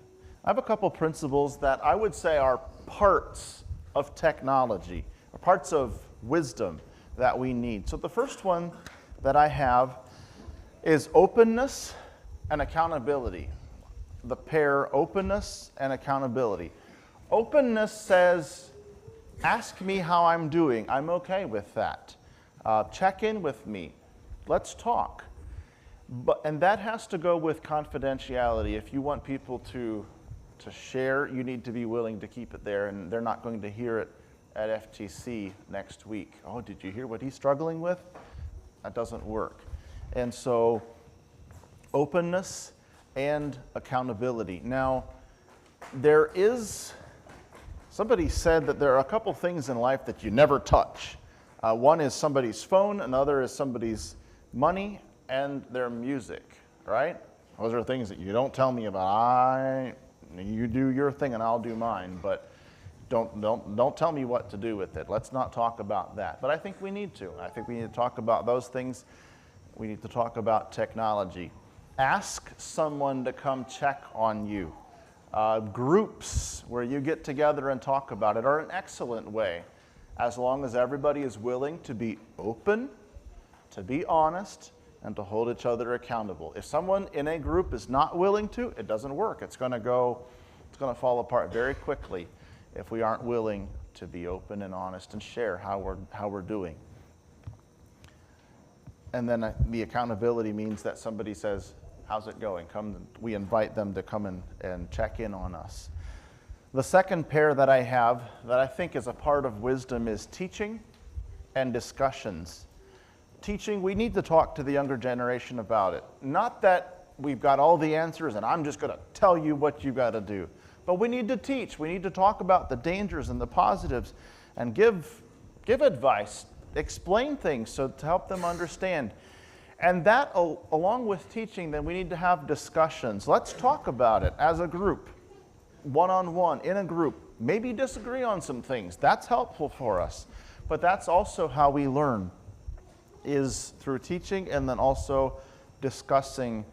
I have a couple principles that I would say are parts of technology, or parts of wisdom that we need. So the first one that I have is openness and accountability. The pair openness and accountability. Openness says, ask me how I'm doing. I'm okay with that. Check in with me. Let's talk. And that has to go with confidentiality. If you want people to share, you need to be willing to keep it there, and they're not going to hear it at FTC next week. Oh, did you hear what he's struggling with? That doesn't work. And so, openness and accountability. Now, somebody said that there are a couple things in life that you never touch. One is somebody's phone, another is somebody's money, and their music, right? Those are things that you don't tell me about. You do your thing and I'll do mine, but don't tell me what to do with it. Let's not talk about that. But I think we need to. I think we need to talk about those things. We need to talk about technology. Ask someone to come check on you. Groups where you get together and talk about it are an excellent way, as long as everybody is willing to be open, to be honest, and to hold each other accountable. If someone in a group is not willing to, it doesn't work. It's going to fall apart very quickly if we aren't willing to be open and honest and share how we're doing. And then the accountability means that somebody says, how's it going? We invite them to come and check in on us. The second pair that I have that I think is a part of wisdom is teaching and discussions. Teaching, we need to talk to the younger generation about it. Not that we've got all the answers and I'm just going to tell you what you've got to do. But we need to teach. We need to talk about the dangers and the positives and give advice, explain things to help them understand. And that, along with teaching, then we need to have discussions. Let's talk about it as a group, one-on-one, in a group. Maybe disagree on some things. That's helpful for us. But that's also how we learn, is through teaching and then also discussing.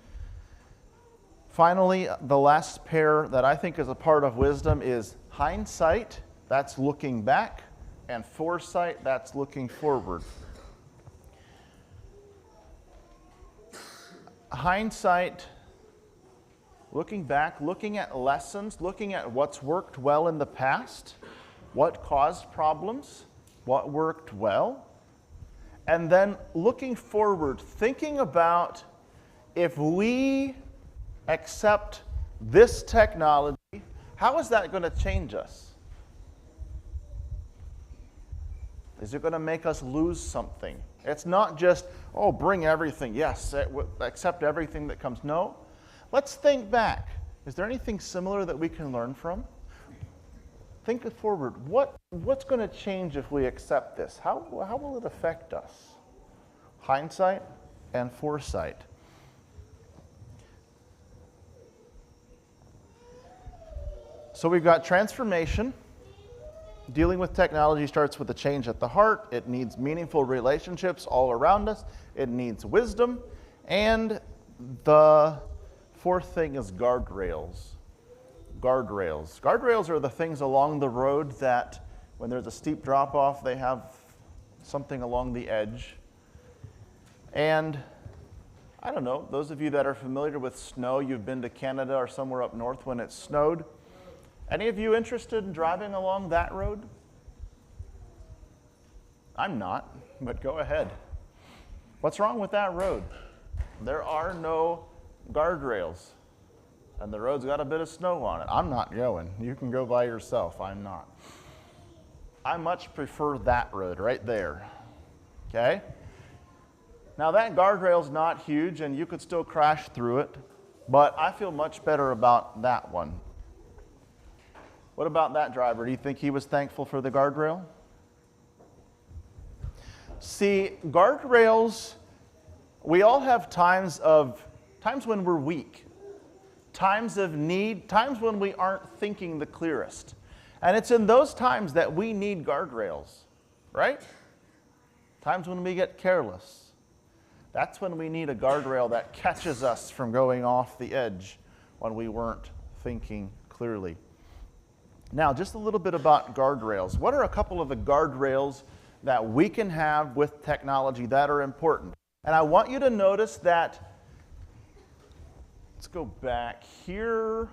Finally, the last pair that I think is a part of wisdom is hindsight, that's looking back, and foresight, that's looking forward. Hindsight, looking back, looking at lessons, looking at what's worked well in the past, what caused problems, what worked well. And then looking forward, thinking about if we accept this technology, how is that going to change us? Is it going to make us lose something? It's not just, oh, bring everything. Yes, accept everything that comes. No. Let's think back. Is there anything similar that we can learn from? Think forward. What's going to change if we accept this? How will it affect us? Hindsight and foresight. So we've got transformation. Dealing with technology starts with a change at the heart. It needs meaningful relationships all around us. It needs wisdom. And the fourth thing is guardrails. Guardrails. Guardrails are the things along the road that when there's a steep drop-off, they have something along the edge. And I don't know, those of you that are familiar with snow, you've been to Canada or somewhere up north when it snowed. Any of you interested in driving along that road? I'm not, but go ahead. What's wrong with that road? There are no guardrails, and the road's got a bit of snow on it. I'm not going. You can go by yourself. I'm not. I much prefer that road right there. Okay? Now that guardrail's not huge, and you could still crash through it, but I feel much better about that one. What about that driver? Do you think he was thankful for the guardrail? See, guardrails, we all have times when we're weak, times of need, times when we aren't thinking the clearest. And it's in those times that we need guardrails, right? Times when we get careless. That's when we need a guardrail that catches us from going off the edge when we weren't thinking clearly. Now, just a little bit about guardrails. What are a couple of the guardrails that we can have with technology that are important? And I want you to notice that, let's go back here.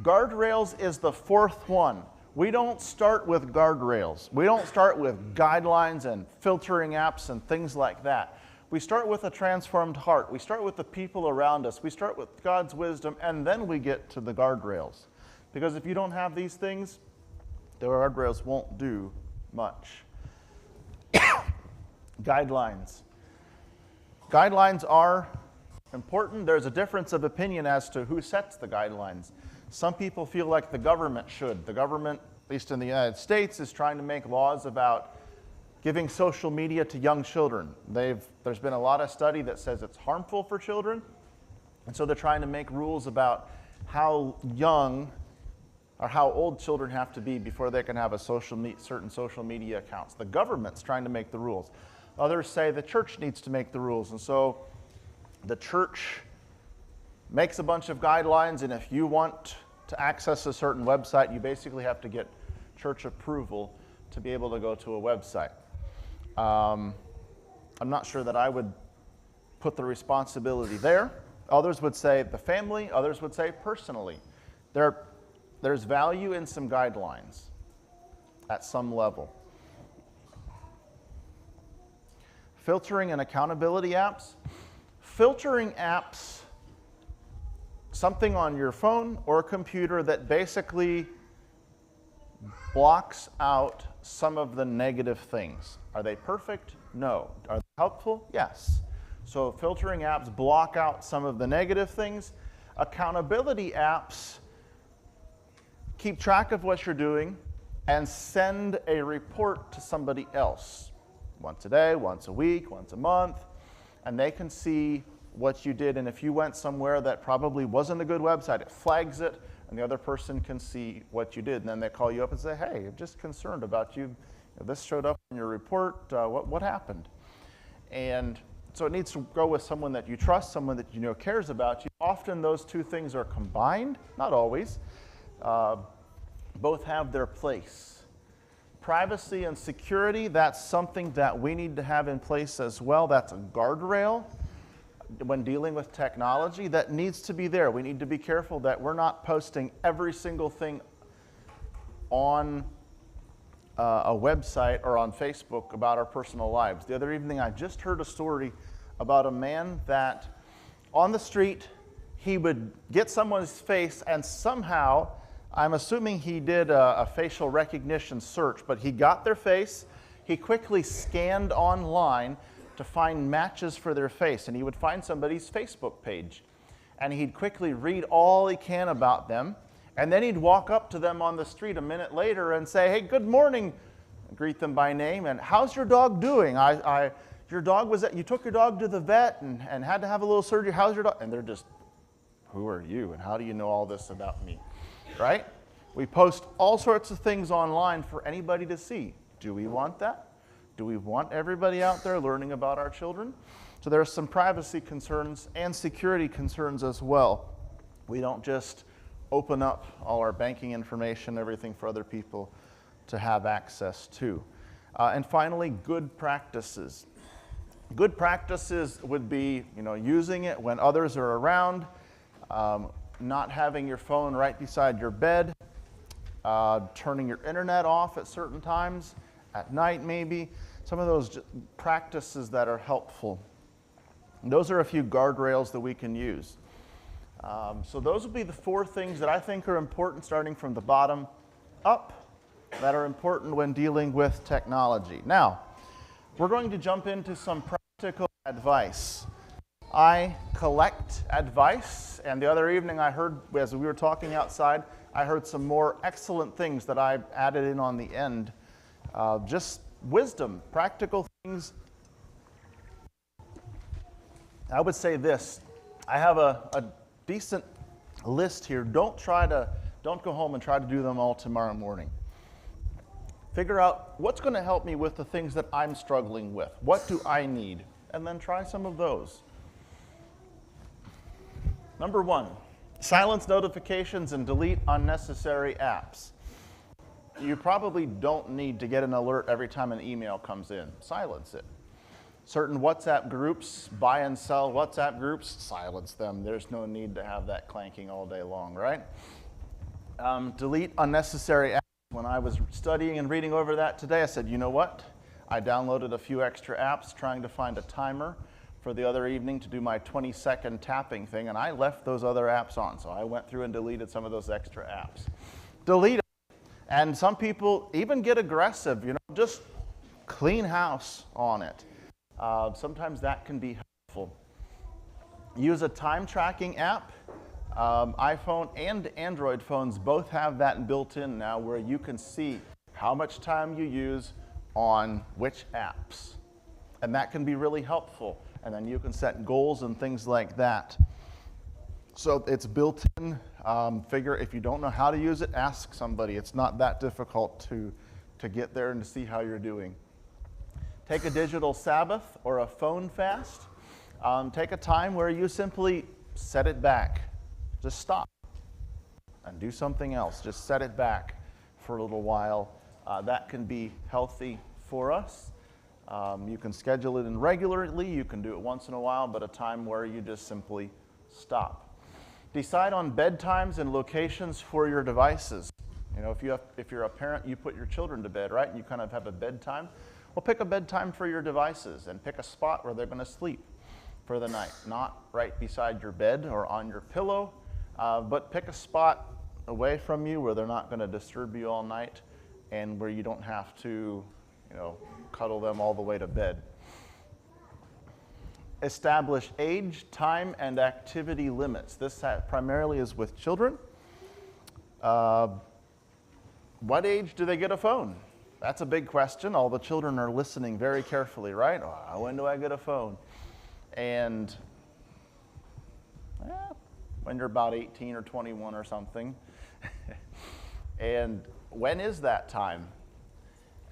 Guardrails is the fourth one. We don't start with guardrails. We don't start with guidelines and filtering apps and things like that. We start with a transformed heart. We start with the people around us. We start with God's wisdom, and then we get to the guardrails. Because if you don't have these things, the guardrails won't do much. Guidelines. Guidelines are important. There's a difference of opinion as to who sets the guidelines. Some people feel like the government should. The government, at least in the United States, is trying to make laws about giving social media to young children. There's been a lot of study that says it's harmful for children, and so they're trying to make rules about how young or how old children have to be before they can have a certain social media accounts. The government's trying to make the rules. Others say the church needs to make the rules, and so the church makes a bunch of guidelines, and if you want to access a certain website, you basically have to get church approval to be able to go to a website. I'm not sure that I would put the responsibility there. Others would say the family, others would say personally. There's value in some guidelines at some level. Filtering and accountability apps. Filtering apps, something on your phone or computer that basically blocks out some of the negative things. Are they perfect? No. Are they helpful? Yes. So filtering apps block out some of the negative things. Accountability apps keep track of what you're doing and send a report to somebody else. Once a day, once a week, once a month, and they can see what you did. And if you went somewhere that probably wasn't a good website, it flags it, and the other person can see what you did. And then they call you up and say, hey, I'm just concerned about you. This showed up in your report. What happened? And so it needs to go with someone that you trust, someone that you know cares about you. Often those two things are combined, not always. Both have their place. Privacy and security, that's something that we need to have in place as well. That's a guardrail when dealing with technology that needs to be there. We need to be careful that we're not posting every single thing on a website or on Facebook about our personal lives. The other evening, I just heard a story about a man that on the street, he would get someone's face and somehow, I'm assuming he did a facial recognition search, but he got their face, he quickly scanned online to find matches for their face, and he would find somebody's Facebook page. And he'd quickly read all he can about them, and then he'd walk up to them on the street a minute later and say, hey, good morning, greet them by name, and how's your dog doing? Your dog you took your dog to the vet and had to have a little surgery, how's your dog? And they're just, who are you, and how do you know all this about me, right? We post all sorts of things online for anybody to see. Do we want that? Do we want everybody out there learning about our children? So there are some privacy concerns and security concerns as well. We don't just open up all our banking information, everything for other people to have access to. And finally, good practices. Good practices would be, using it when others are around, not having your phone right beside your bed, turning your internet off at certain times, at night maybe, some of those practices that are helpful. And those are a few guardrails that we can use. So those would be the 4 things that I think are important, starting from the bottom up, that are important when dealing with technology. Now, we're going to jump into some practical advice. I collect advice, and the other evening I heard, as we were talking outside, I heard some more excellent things that I added in on the end. Just wisdom, practical things. I would say this. I have a decent list here. Don't go home and try to do them all tomorrow morning. Figure out what's going to help me with the things that I'm struggling with. What do I need? And then try some of those. Number 1, silence notifications and delete unnecessary apps. You probably don't need to get an alert every time an email comes in. Silence it. Certain WhatsApp groups, buy and sell WhatsApp groups, silence them. There's no need to have that clanking all day long, right? Delete unnecessary apps. When I was studying and reading over that today, I said, you know what? I downloaded a few extra apps trying to find a timer for the other evening to do my 20-second tapping thing, and I left those other apps on. So I went through and deleted some of those extra apps. Delete them. And some people even get aggressive, just clean house on it. Sometimes that can be helpful. Use a time tracking app. iPhone and Android phones both have that built in now, where you can see how much time you use on which apps. And that can be really helpful. And then you can set goals and things like that. So it's built in. Figure if you don't know how to use it, ask somebody. It's not that difficult to get there and to see how you're doing. Take a digital Sabbath or a phone fast. Take a time where you simply set it back. Just stop and do something else. Just set it back for a little while. That can be healthy for us. You can schedule it in regularly. You can do it once in a while, but a time where you just simply stop. Decide on bedtimes and locations for your devices. If you're a parent, you put your children to bed, right? And you kind of have a bedtime. Well, pick a bedtime for your devices and pick a spot where they're going to sleep for the night. Not right beside your bed or on your pillow, but pick a spot away from you where they're not going to disturb you all night and where you don't have to, cuddle them all the way to bed. Establish age, time, and activity limits. This primarily is with children. What age do they get a phone? That's a big question. All the children are listening very carefully, right? Oh, when do I get a phone? And when you're about 18 or 21 or something. And when is that time?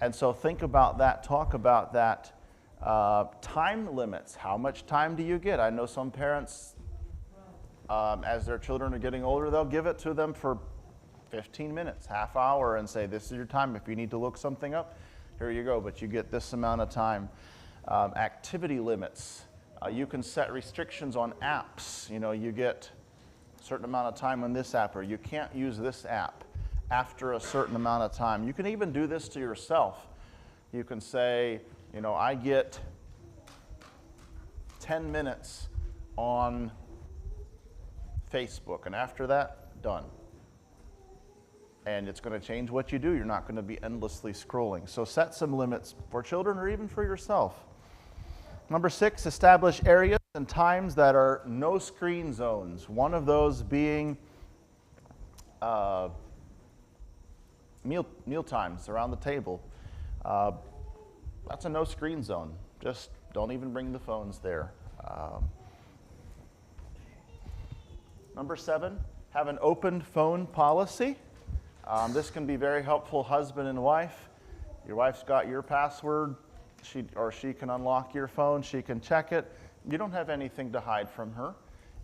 And so think about that, talk about that. Time limits. How much time do you get? I know some parents, as their children are getting older, they'll give it to them for 15 minutes, half hour, and say, this is your time. If you need to look something up, here you go, but you get this amount of time. Activity limits. You can set restrictions on apps. You get a certain amount of time on this app, or you can't use this app after a certain amount of time. You can even do this to yourself. You can say, I get 10 minutes on Facebook, and after that, done. And it's going to change what you do. You're not going to be endlessly scrolling. So set some limits for children or even for yourself. Number 6, establish areas and times that are no screen zones. One of those being meal times around the table. That's a no screen zone. Just don't even bring the phones there. Number 7, have an open phone policy. This can be very helpful, husband and wife. Your wife's got your password. She can unlock your phone. She can check it. You don't have anything to hide from her.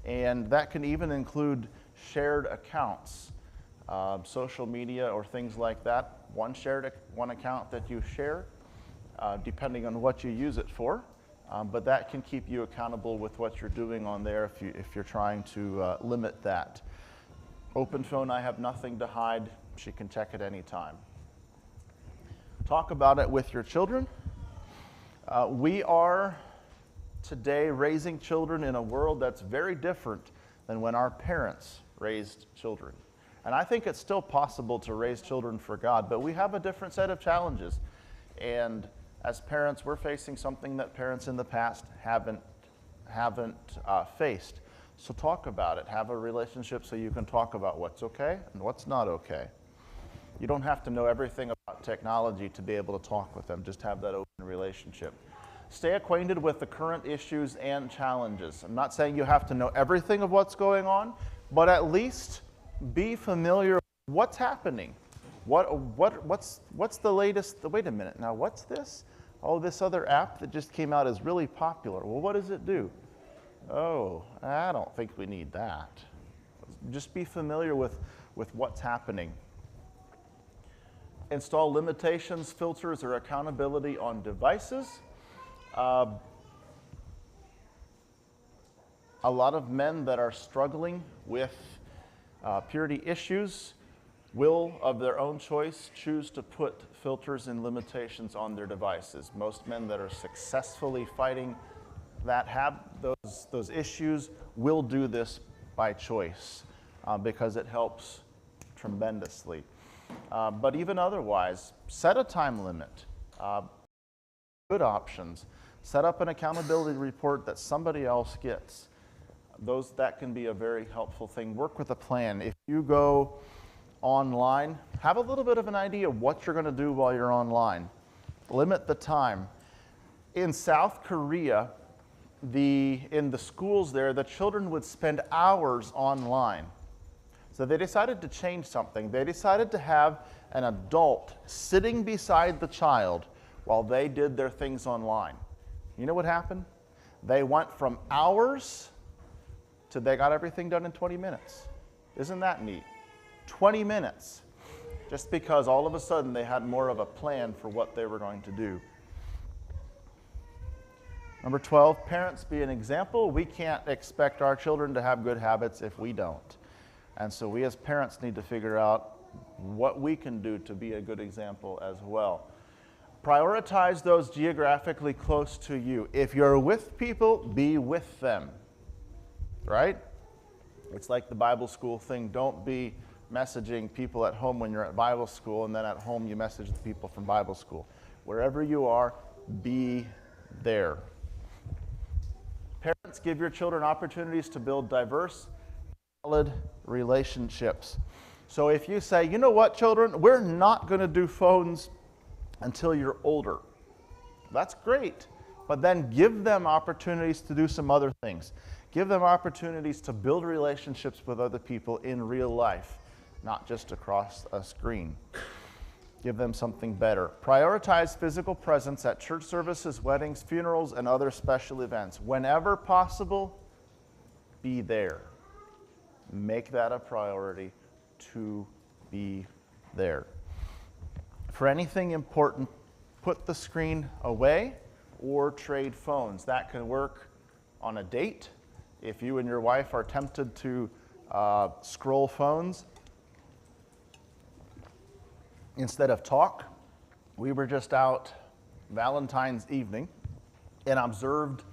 And that can even include shared accounts, social media or things like that. One account that you share, depending on what you use it for. But that can keep you accountable with what you're doing on there if you're trying to limit that. Open phone, I have nothing to hide. She can check it anytime. Talk about it with your children. We are today raising children in a world that's very different than when our parents raised children. And I think it's still possible to raise children for God, but we have a different set of challenges. And as parents, we're facing something that parents in the past haven't faced. So talk about it. Have a relationship so you can talk about what's okay and what's not okay. You don't have to know everything about technology to be able to talk with them. Just have that open relationship. Stay acquainted with the current issues and challenges. I'm not saying you have to know everything of what's going on, but at least be familiar with what's happening. What's the latest? Wait a minute. Now, what's this? Oh, this other app that just came out is really popular. Well, what does it do? Oh, I don't think we need that. Just be familiar with what's happening. Install limitations, filters, or accountability on devices. A lot of men that are struggling with purity issues will, of their own choice, choose to put filters and limitations on their devices. Most men that are successfully fighting that have those issues will do this by choice because it helps tremendously. But even otherwise, set a time limit. Good options. Set up an accountability report that somebody else gets. That can be a very helpful thing. Work with a plan. If you go online, have a little bit of an idea of what you're going to do while you're online. Limit the time. In South Korea, in the schools there, the children would spend hours online. So they decided to change something. They decided to have an adult sitting beside the child while they did their things online. You know what happened? They went from hours to they got everything done in 20 minutes. Isn't that neat? 20 minutes. Just because all of a sudden they had more of a plan for what they were going to do. Number 12, parents be an example. We can't expect our children to have good habits if we don't. And so we as parents need to figure out what we can do to be a good example as well. Prioritize those geographically close to you. If you're with people, be with them, right? It's like the Bible school thing. Don't be messaging people at home when you're at Bible school, and then at home you message the people from Bible school. Wherever you are, be there. Parents, give your children opportunities to build diverse, solid relationships. So if you say, you know what, children, we're not going to do phones until you're older. That's great. But then give them opportunities to do some other things. Give them opportunities to build relationships with other people in real life, not just across a screen. Give them something better. Prioritize physical presence at church services, weddings, funerals, and other special events. Whenever possible, be there. Make that a priority to be there. For anything important, put the screen away or trade phones. That can work on a date. If you and your wife are tempted to scroll phones instead of talk. We were just out Valentine's evening and observed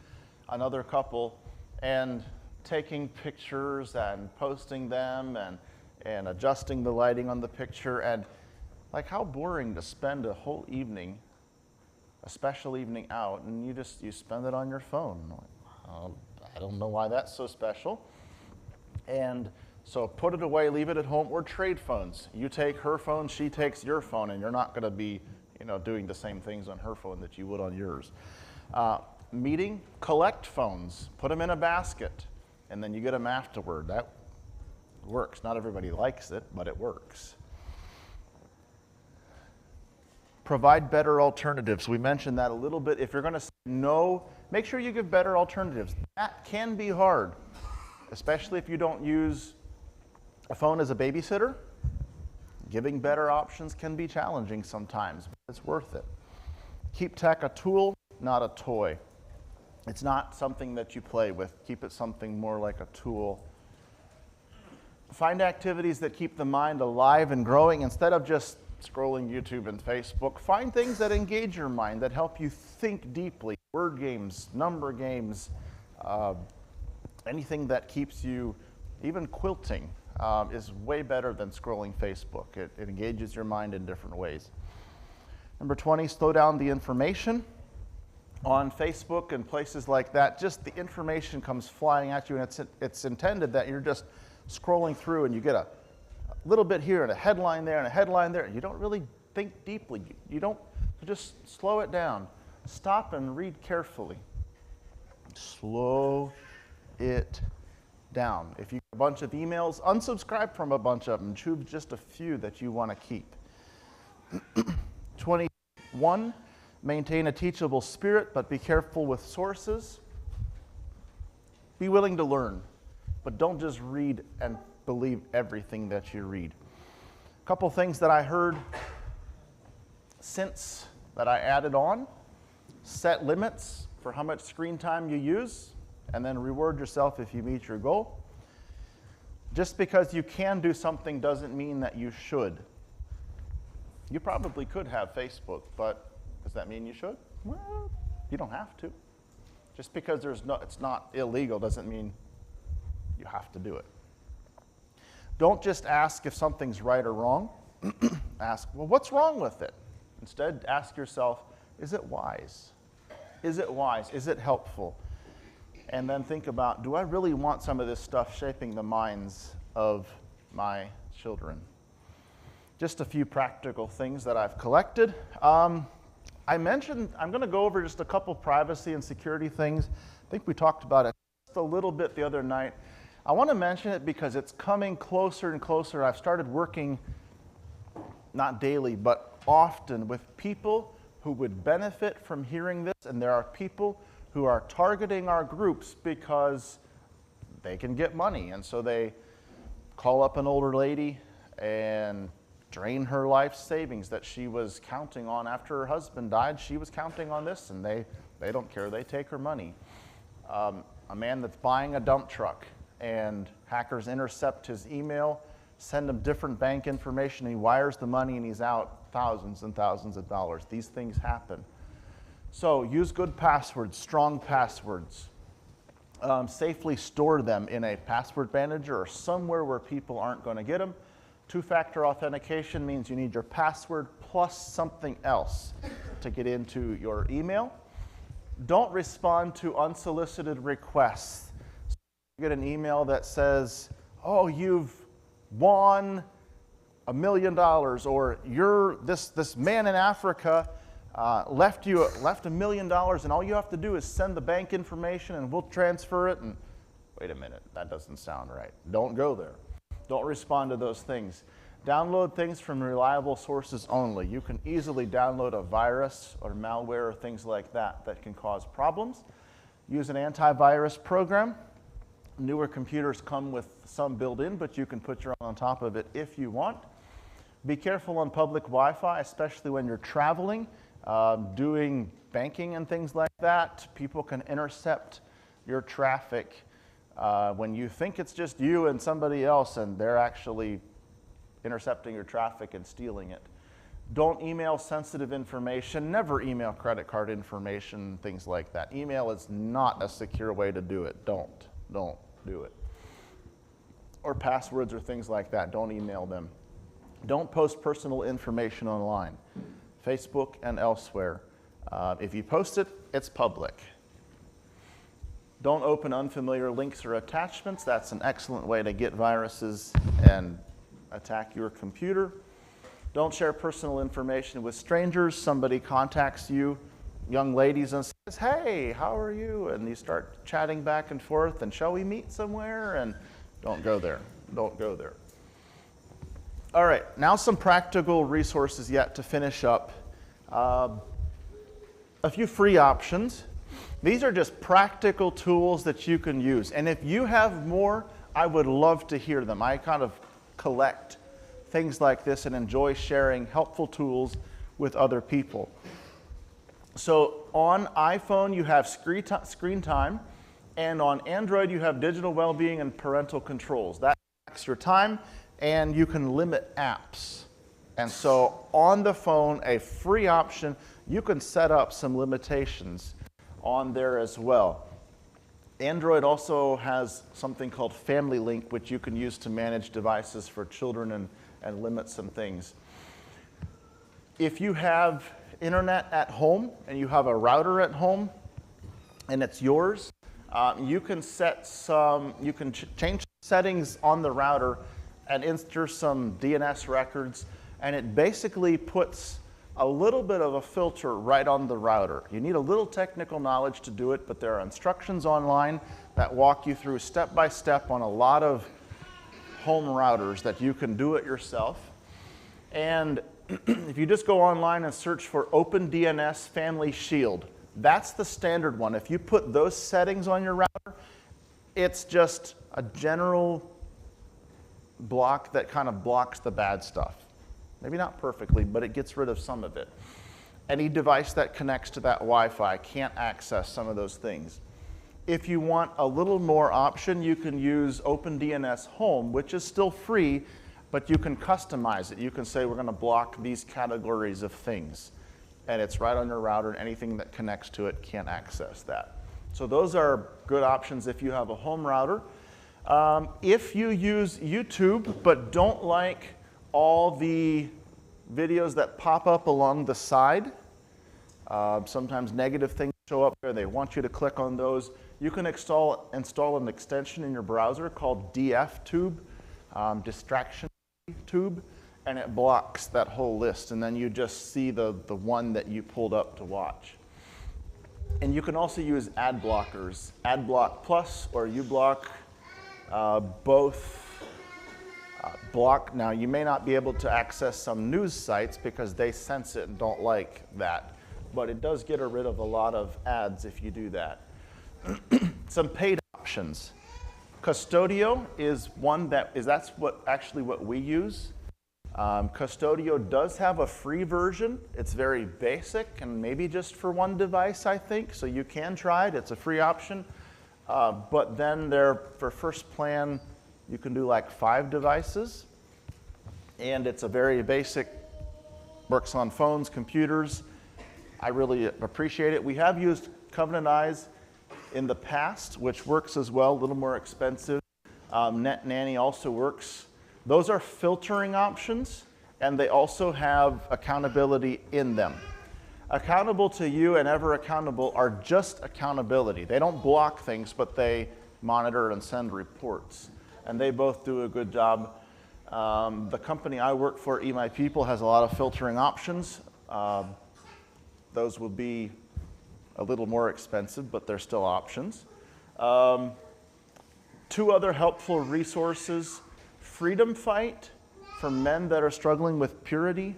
another couple and taking pictures and posting them, and and adjusting the lighting on the picture, and like how boring to spend a whole evening, a special evening out, and you spend it on your phone. I don't know why that's so special. And so put it away, leave it at home, or trade phones. You take her phone, she takes your phone, and you're not going to be, doing the same things on her phone that you would on yours. Meeting, collect phones, put them in a basket, and then you get them afterward. That works. Not everybody likes it, but it works. Provide better alternatives. We mentioned that a little bit. If you're going to say no, make sure you give better alternatives. That can be hard, especially if you don't use a phone as a babysitter. Giving better options can be challenging sometimes, but it's worth it. Keep tech a tool, not a toy. It's not something that you play with. Keep it something more like a tool. Find activities that keep the mind alive and growing instead of just scrolling YouTube and Facebook. Find things that engage your mind, that help you think deeply. Word games, number games, anything that keeps you, even quilting is way better than scrolling Facebook. It engages your mind in different ways. Number 20, slow down the information. On Facebook and places like that, just the information comes flying at you, and it's intended that you're just scrolling through and you get a little bit here and a headline there and a headline there. You don't really think deeply. So just slow it down. Stop and read carefully. Slow it down. If you get a bunch of emails, unsubscribe from a bunch of them. Choose just a few that you want to keep. 21, maintain a teachable spirit, but be careful with sources. Be willing to learn, but don't just read and believe everything that you read. A couple things that I heard since that I added on: set limits for how much screen time you use, and then reward yourself if you meet your goal. Just because you can do something doesn't mean that you should. You probably could have Facebook, but does that mean you should? Well, you don't have to. Just because it's not illegal doesn't mean you have to do it. Don't just ask if something's right or wrong. Ask, well, what's wrong with it? Instead, ask yourself, is it wise? Is it wise? Is it helpful? And then think about, do I really want some of this stuff shaping the minds of my children? Just a few practical things that I've collected. I mentioned, I'm going to go over just a couple privacy and security things. I think we talked about it just a little bit the other night. I want to mention it because it's coming closer and closer. I've started working, not daily, but often with people who would benefit from hearing this, and there are people who are targeting our groups because they can get money, and so they call up an older lady and drain her life savings that she was counting on after her husband died. She was counting on this, and they don't care. They take her money. A man that's buying a dump truck, and hackers intercept his email, send him different bank information, he wires the money, and he's out thousands and thousands of dollars. These things happen. So use good passwords, strong passwords. Safely store them in a password manager or somewhere where people aren't going to get them. Two-factor authentication means you need your password plus something else to get into your email. Don't respond to unsolicited requests. So you get an email that says, oh, you've won $1 million, or this man in Africa left $1 million, and all you have to do is send the bank information and we'll transfer it. And wait a minute, that doesn't sound right. Don't go there. Don't respond to those things. Download things from reliable sources only. You can easily download a virus or malware or things like that that can cause problems. Use an antivirus program. Newer computers come with some built in, but you can put your own on top of it if you want. Be careful on public Wi-Fi, especially when you're traveling, doing banking and things like that. People can intercept your traffic when you think it's just you and somebody else, and they're actually intercepting your traffic and stealing it. Don't email sensitive information. Never email credit card information, things like that. Email is not a secure way to do it. Don't do it. or passwords or things like that. Don't email them. Don't post personal information online, Facebook and elsewhere. If you post it, it's public. Don't open unfamiliar links or attachments. That's an excellent way to get viruses and attack your computer. Don't share personal information with strangers. Somebody contacts you, young ladies, and says, hey, how are you? And you start chatting back and forth, and shall we meet somewhere? And don't go there. Don't go there. All right, now some practical resources yet to finish up. A few free options. These are just practical tools that you can use. And if you have more, I would love to hear them. I kind of collect things like this and enjoy sharing helpful tools with other people. So on iPhone, you have screen time, and on Android, you have digital well-being and parental controls. That tracks your time, and you can limit apps. And so on the phone, a free option, you can set up some limitations on there as well. Android also has something called Family Link, which you can use to manage devices for children and limit some things. If you have internet at home and you have a router at home and it's yours, you can change settings on the router and enter some DNS records, and it basically puts a little bit of a filter right on the router. You need a little technical knowledge to do it, but there are instructions online that walk you through step by step on a lot of home routers that you can do it yourself. And if you just go online and search for OpenDNS Family Shield, that's the standard one. If you put those settings on your router, it's just a general block that kind of blocks the bad stuff. Maybe not perfectly, but it gets rid of some of it. Any device that connects to that Wi-Fi can't access some of those things. If you want a little more option, you can use OpenDNS Home, which is still free, but you can customize it. You can say, we're going to block these categories of things. And it's right on your router, and anything that connects to it can't access that. So those are good options if you have a home router. If you use YouTube, but don't like all the videos that pop up along the side, sometimes negative things show up there. They want you to click on those. You can install an extension in your browser called DFTube, Distraction Tube, and it blocks that whole list. And then you just see the one that you pulled up to watch. And you can also use ad blockers, AdBlock Plus or uBlock, both block. Now, you may not be able to access some news sites because they sense it and don't like that, but it does get rid of a lot of ads if you do that. Some paid options. Custodio is one that's what we use. Custodio does have a free version. It's very basic and maybe just for one device, I think, so you can try it. It's a free option. But then for first plan, you can do like 5 devices. And it's a very basic, works on phones, computers. I really appreciate it. We have used Covenant Eyes in the past, which works as well, a little more expensive. Net Nanny also works. Those are filtering options, and they also have accountability in them. Accountable to you and Ever Accountable are just accountability. They don't block things, but they monitor and send reports. And they both do a good job. The company I work for, Eat My People, has a lot of filtering options. Those will be a little more expensive, but they're still options. 2 other helpful resources. Freedom Fight for men that are struggling with purity.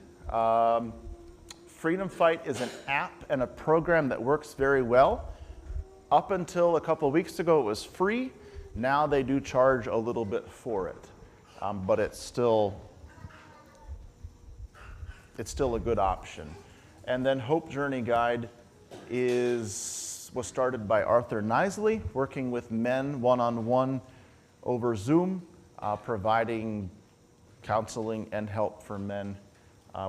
Freedom Fight is an app and a program that works very well. Up until a couple of weeks ago, it was free. Now they do charge a little bit for it, but it's still a good option. And then Hope Journey Guide was started by Arthur Knisley, working with men one-on-one over Zoom, providing counseling and help for men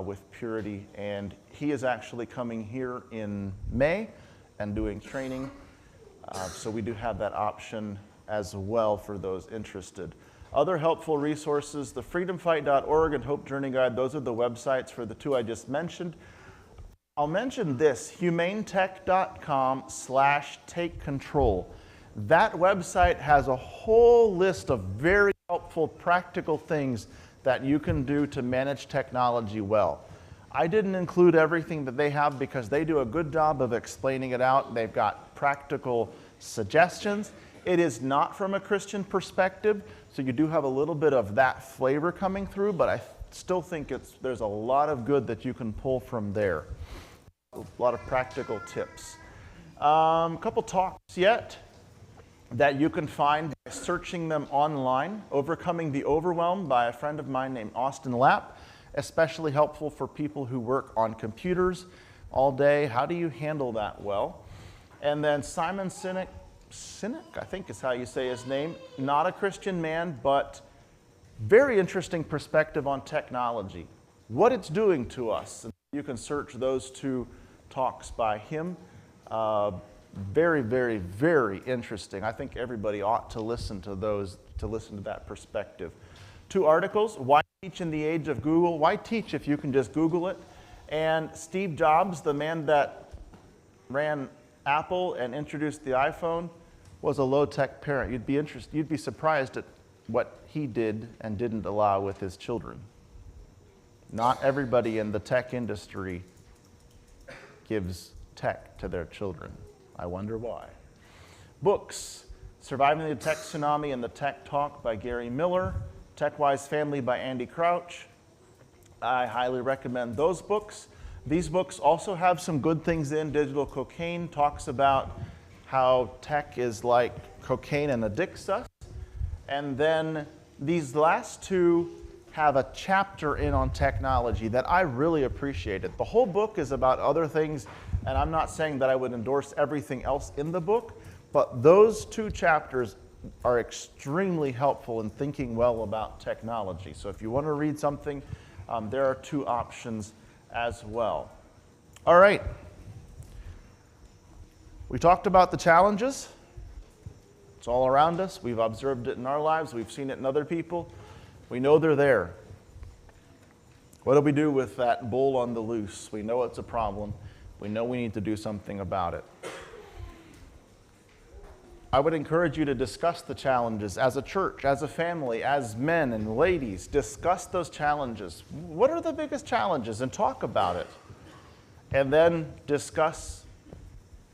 with purity. And he is actually coming here in May and doing training. So we do have that option as well for those interested. Other helpful resources, the freedomfight.org and Hope Journey Guide, those are the websites for the two I just mentioned. I'll mention this, humanetech.com/take control. That website has a whole list of very helpful, practical things that you can do to manage technology well. I didn't include everything that they have because they do a good job of explaining it out. They've got practical suggestions. It is not from a Christian perspective, so you do have a little bit of that flavor coming through, but I still think there's a lot of good that you can pull from there. A lot of practical tips. A couple talks yet that you can find by searching them online. Overcoming the Overwhelm by a friend of mine named Austin Lapp, especially helpful for people who work on computers all day. How do you handle that well? And then Simon Sinek, I think is how you say his name, not a Christian man, but very interesting perspective on technology, what it's doing to us. You can search those two talks by him. Very, very, very interesting. I think everybody ought to listen to those, to listen to that perspective. 2 articles, Why Teach in the Age of Google? Why teach if you can just Google it? And Steve Jobs, the man that ran Apple and introduced the iPhone, was a low-tech parent. You'd be surprised at what he did and didn't allow with his children. Not everybody in the tech industry gives tech to their children. I wonder why. Books, Surviving the Tech Tsunami and the Tech Talk by Gary Miller, TechWise Family by Andy Crouch. I highly recommend those books. These books also have some good things in. Digital Cocaine talks about how tech is like cocaine and addicts us. And then these last two have a chapter in on technology that I really appreciated. The whole book is about other things, and I'm not saying that I would endorse everything else in the book, but those 2 chapters are extremely helpful in thinking well about technology. So if you want to read something, there are 2 options as well. All right. We talked about the challenges. It's all around us. We've observed it in our lives. We've seen it in other people. We know they're there. What do we do with that bull on the loose? We know it's a problem. We know we need to do something about it. I would encourage you to discuss the challenges as a church, as a family, as men and ladies. Discuss those challenges. What are the biggest challenges? And talk about it. And then discuss,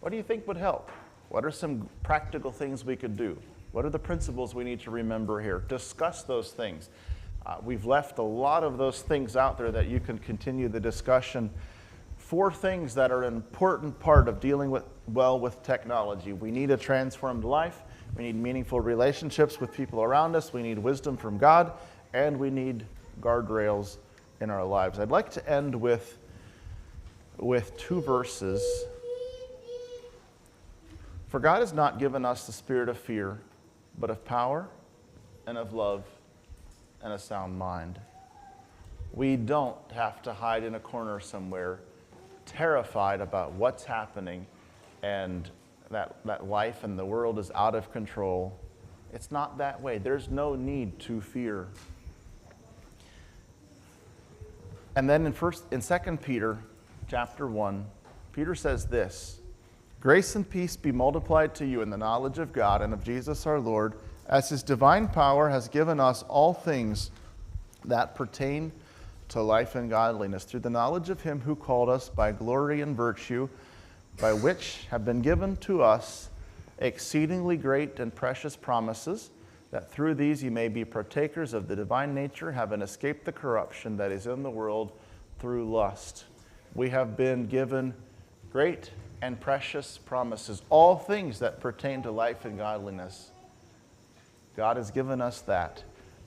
what do you think would help? What are some practical things we could do? What are the principles we need to remember here? Discuss those things. We've left a lot of those things out there that you can continue the discussion. 4 things that are an important part of dealing with technology. We need a transformed life. We need meaningful relationships with people around us. We need wisdom from God. And we need guardrails in our lives. I'd like to end with 2 verses. For God has not given us the spirit of fear, but of power and of love and a sound mind. We don't have to hide in a corner somewhere, terrified about what's happening and that life and the world is out of control. It's not that way. There's no need to fear. And then in 2 Peter chapter 1, Peter says this, Grace and peace be multiplied to you in the knowledge of God and of Jesus our Lord, as his divine power has given us all things that pertain to life and godliness, through the knowledge of him who called us by glory and virtue, by which have been given to us exceedingly great and precious promises, that through these you may be partakers of the divine nature, having escaped the corruption that is in the world through lust. We have been given great and precious promises, all things that pertain to life and godliness. God has given us that,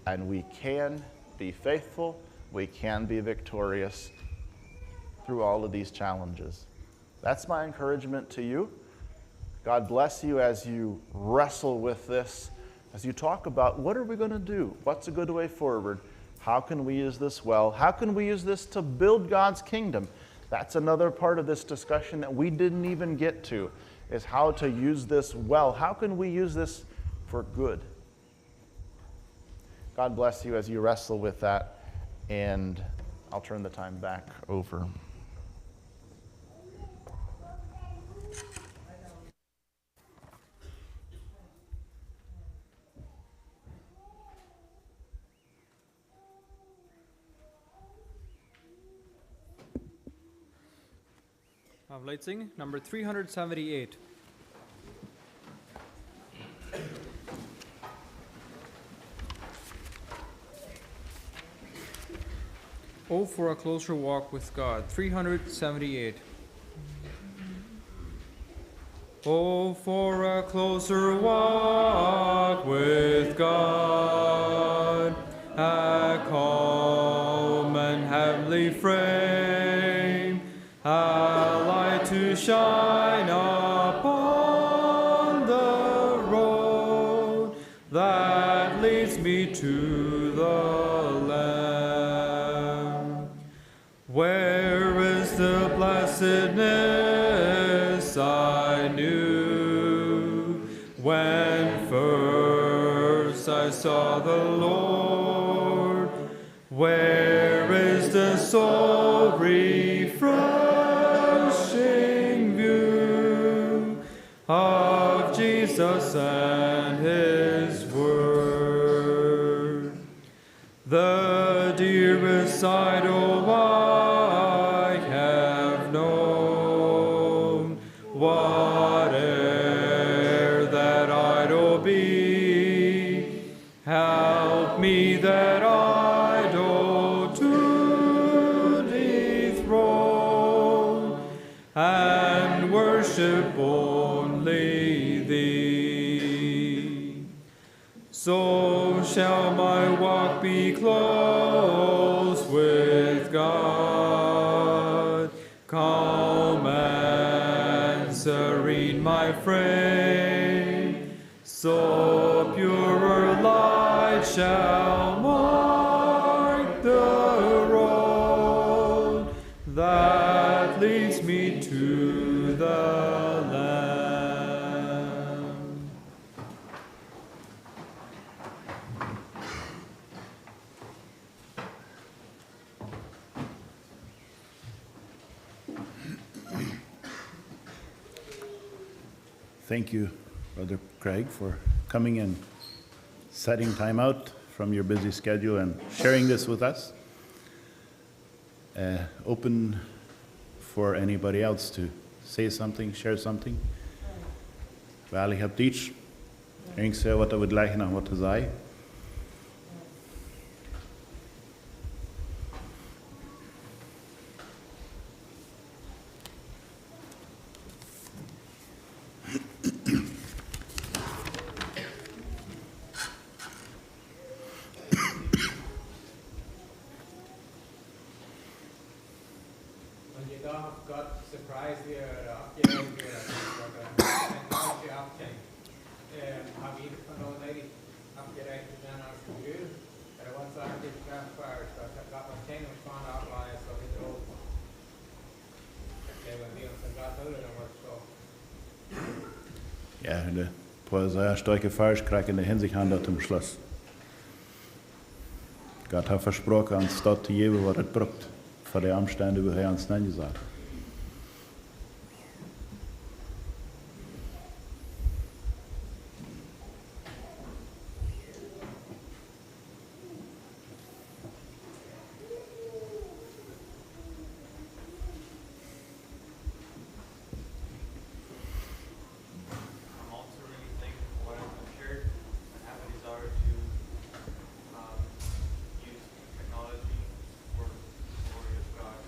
and we can be faithful, we can be victorious through all of these challenges. That's my encouragement to you. God bless you as you wrestle with this, as you talk about what are we going to do? What's a good way forward? How can we use this well? How can we use this to build God's kingdom? That's another part of this discussion that we didn't even get to, is how to use this well. How can we use this for good? God bless you as you wrestle with that, and I'll turn the time back over. Of light sing, number 378. Oh, for a closer walk with God, 378. Oh, for a closer walk with God, a calm and heavenly frame, a light to shine upon the road that leads me to the Lamb. Where is the blessedness I knew when first I saw the Lord? Where is the soul refreshing view of Jesus and His Word? The dearest idol I have known, whate'er that idol be, help me that idol to dethrone and worship only Thee. So shall my walk be close with God, calm and serene my frame, so purer light shall mark the road that leads me to the Lamb. Thank you, Brother Craig, for coming and setting time out from your busy schedule and sharing this with us. Open for anybody else to say something, share something. Wel, ik heb iets. Ik zeg wat we gleich nog wat te zeggen. When you don't have God surprise you or upgrade you or technology uptake, har vi på någon av upgrade den av kultur, eller vad så är det framför så att det var tänkt att man avlagar så vi drog. Det var vi som gav över det var så. Ja, det på sehr starke Falschkreck in der Hinsicht handelt zum Schluss. Gott hat versprochen, uns dort zu geben, was es braucht, für die Umstände, wie er uns nicht gesagt. I'm also really thankful for what I've shared and have a desire to use technology for the glory of God.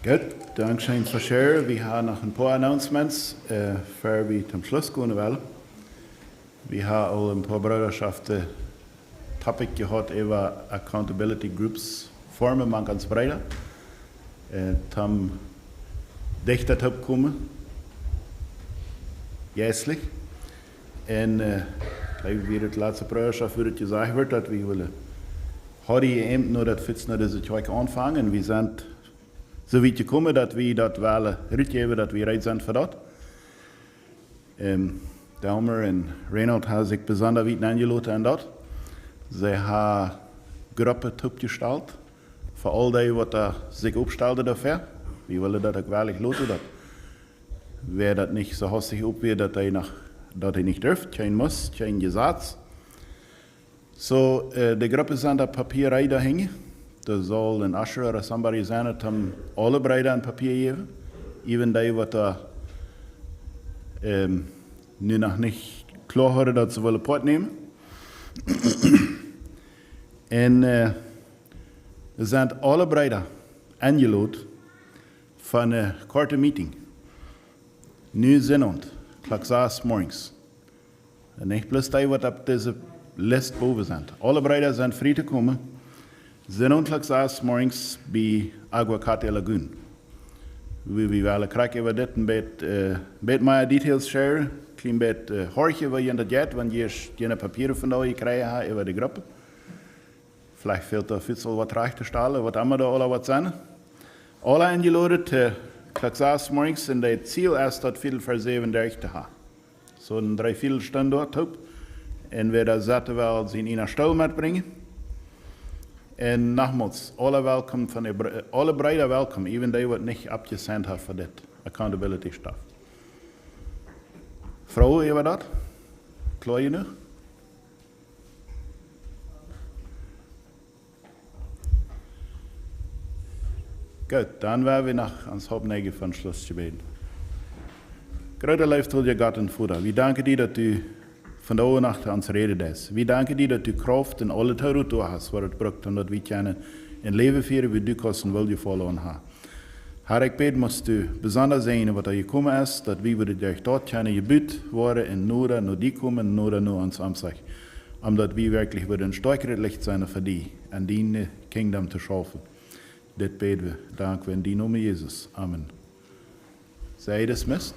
Gut, dankzij voor share. We hebben nog een paar announcements voor we zum Schluss gaan wel. We hebben al een paar broederschaften topic gehad over accountability groups vormen, man ganz breiter. Tam dichter top komen, jährlich. En gleich wie het laatste broederschap wordt gezegd wordt, dat we willen heute eben nur das Fitz nur diese Zeug anfangen. Wir sind zo weit gekomen dat we dat willen uitgeven, dat we rijdt zijn voor dat. Delmer en Reinhold hebben zich bijzonder weit aangelaten aan dat. Ze hebben groepen opgesteld, voor al die wat zich opstelde daarvoor. We willen dat ook wel laten, dat wer dat niet zo hastig opweert, dat hij niet durft, geen muss, geen gezag. So, de groepen zijn dat papier daar hingen. Er zal een usher of somebody zijn dat hem alle breiden aan papier geven. Even die wat nu nog niet klaar hadden dat ze willen pot nemen. En we zijn alle breiden aangeladen van een korte meeting. Nu zinnend, klok 6 morgens. En niet plus die wat op deze lijst boven zijn. Alle breiden zijn vrij te komen. Zinnend klok 6 morgens bij Aguacate Lagoon. We willen krijgen over dit een beetje meer details share. Klein beetje hoortje wat je in dat jet, want je geen papieren van je krijgen over de groepen. Vielleicht fehlt da viel wat rechter stellen, wat allemaal da alle wat zijn. Alle eingeladen, klok 6 morgens en het ziel is dat veel voor 37 te hebben. Zo'n 3-4 Stunden dort op. En we daar zaten wel zijn in een stel metbrengen. En nogmaals, alle welkom alle breiden welkom, even die wat niet abgesend hebben voor dit accountability stuff. Vrouwen, over dat? Klaar je nu? Goed, dan werden we nog ans Hauptneigen van Schluss gebeten. Grote liefde je Gott en Vater, we danken dir dat u vandaag nacht ans reden is. We danken dir dat u kracht en alle tijd door hast, wat het brukt, en dat we kunnen een leven vieren wie du kosten wil je volgen ha. Herr, ik bid, moest u bijzonder zijn wat er gekomen is, dat we weer durch dort kunnen gebüht worden en noorden naar die komen, noorden naar ons amzag. Omdat we wirklich weer een sterker licht zijn voor die en die kingdom te schaffen. Dit bidden we, danken we in die naam Jezus. Amen. Zij dismissed.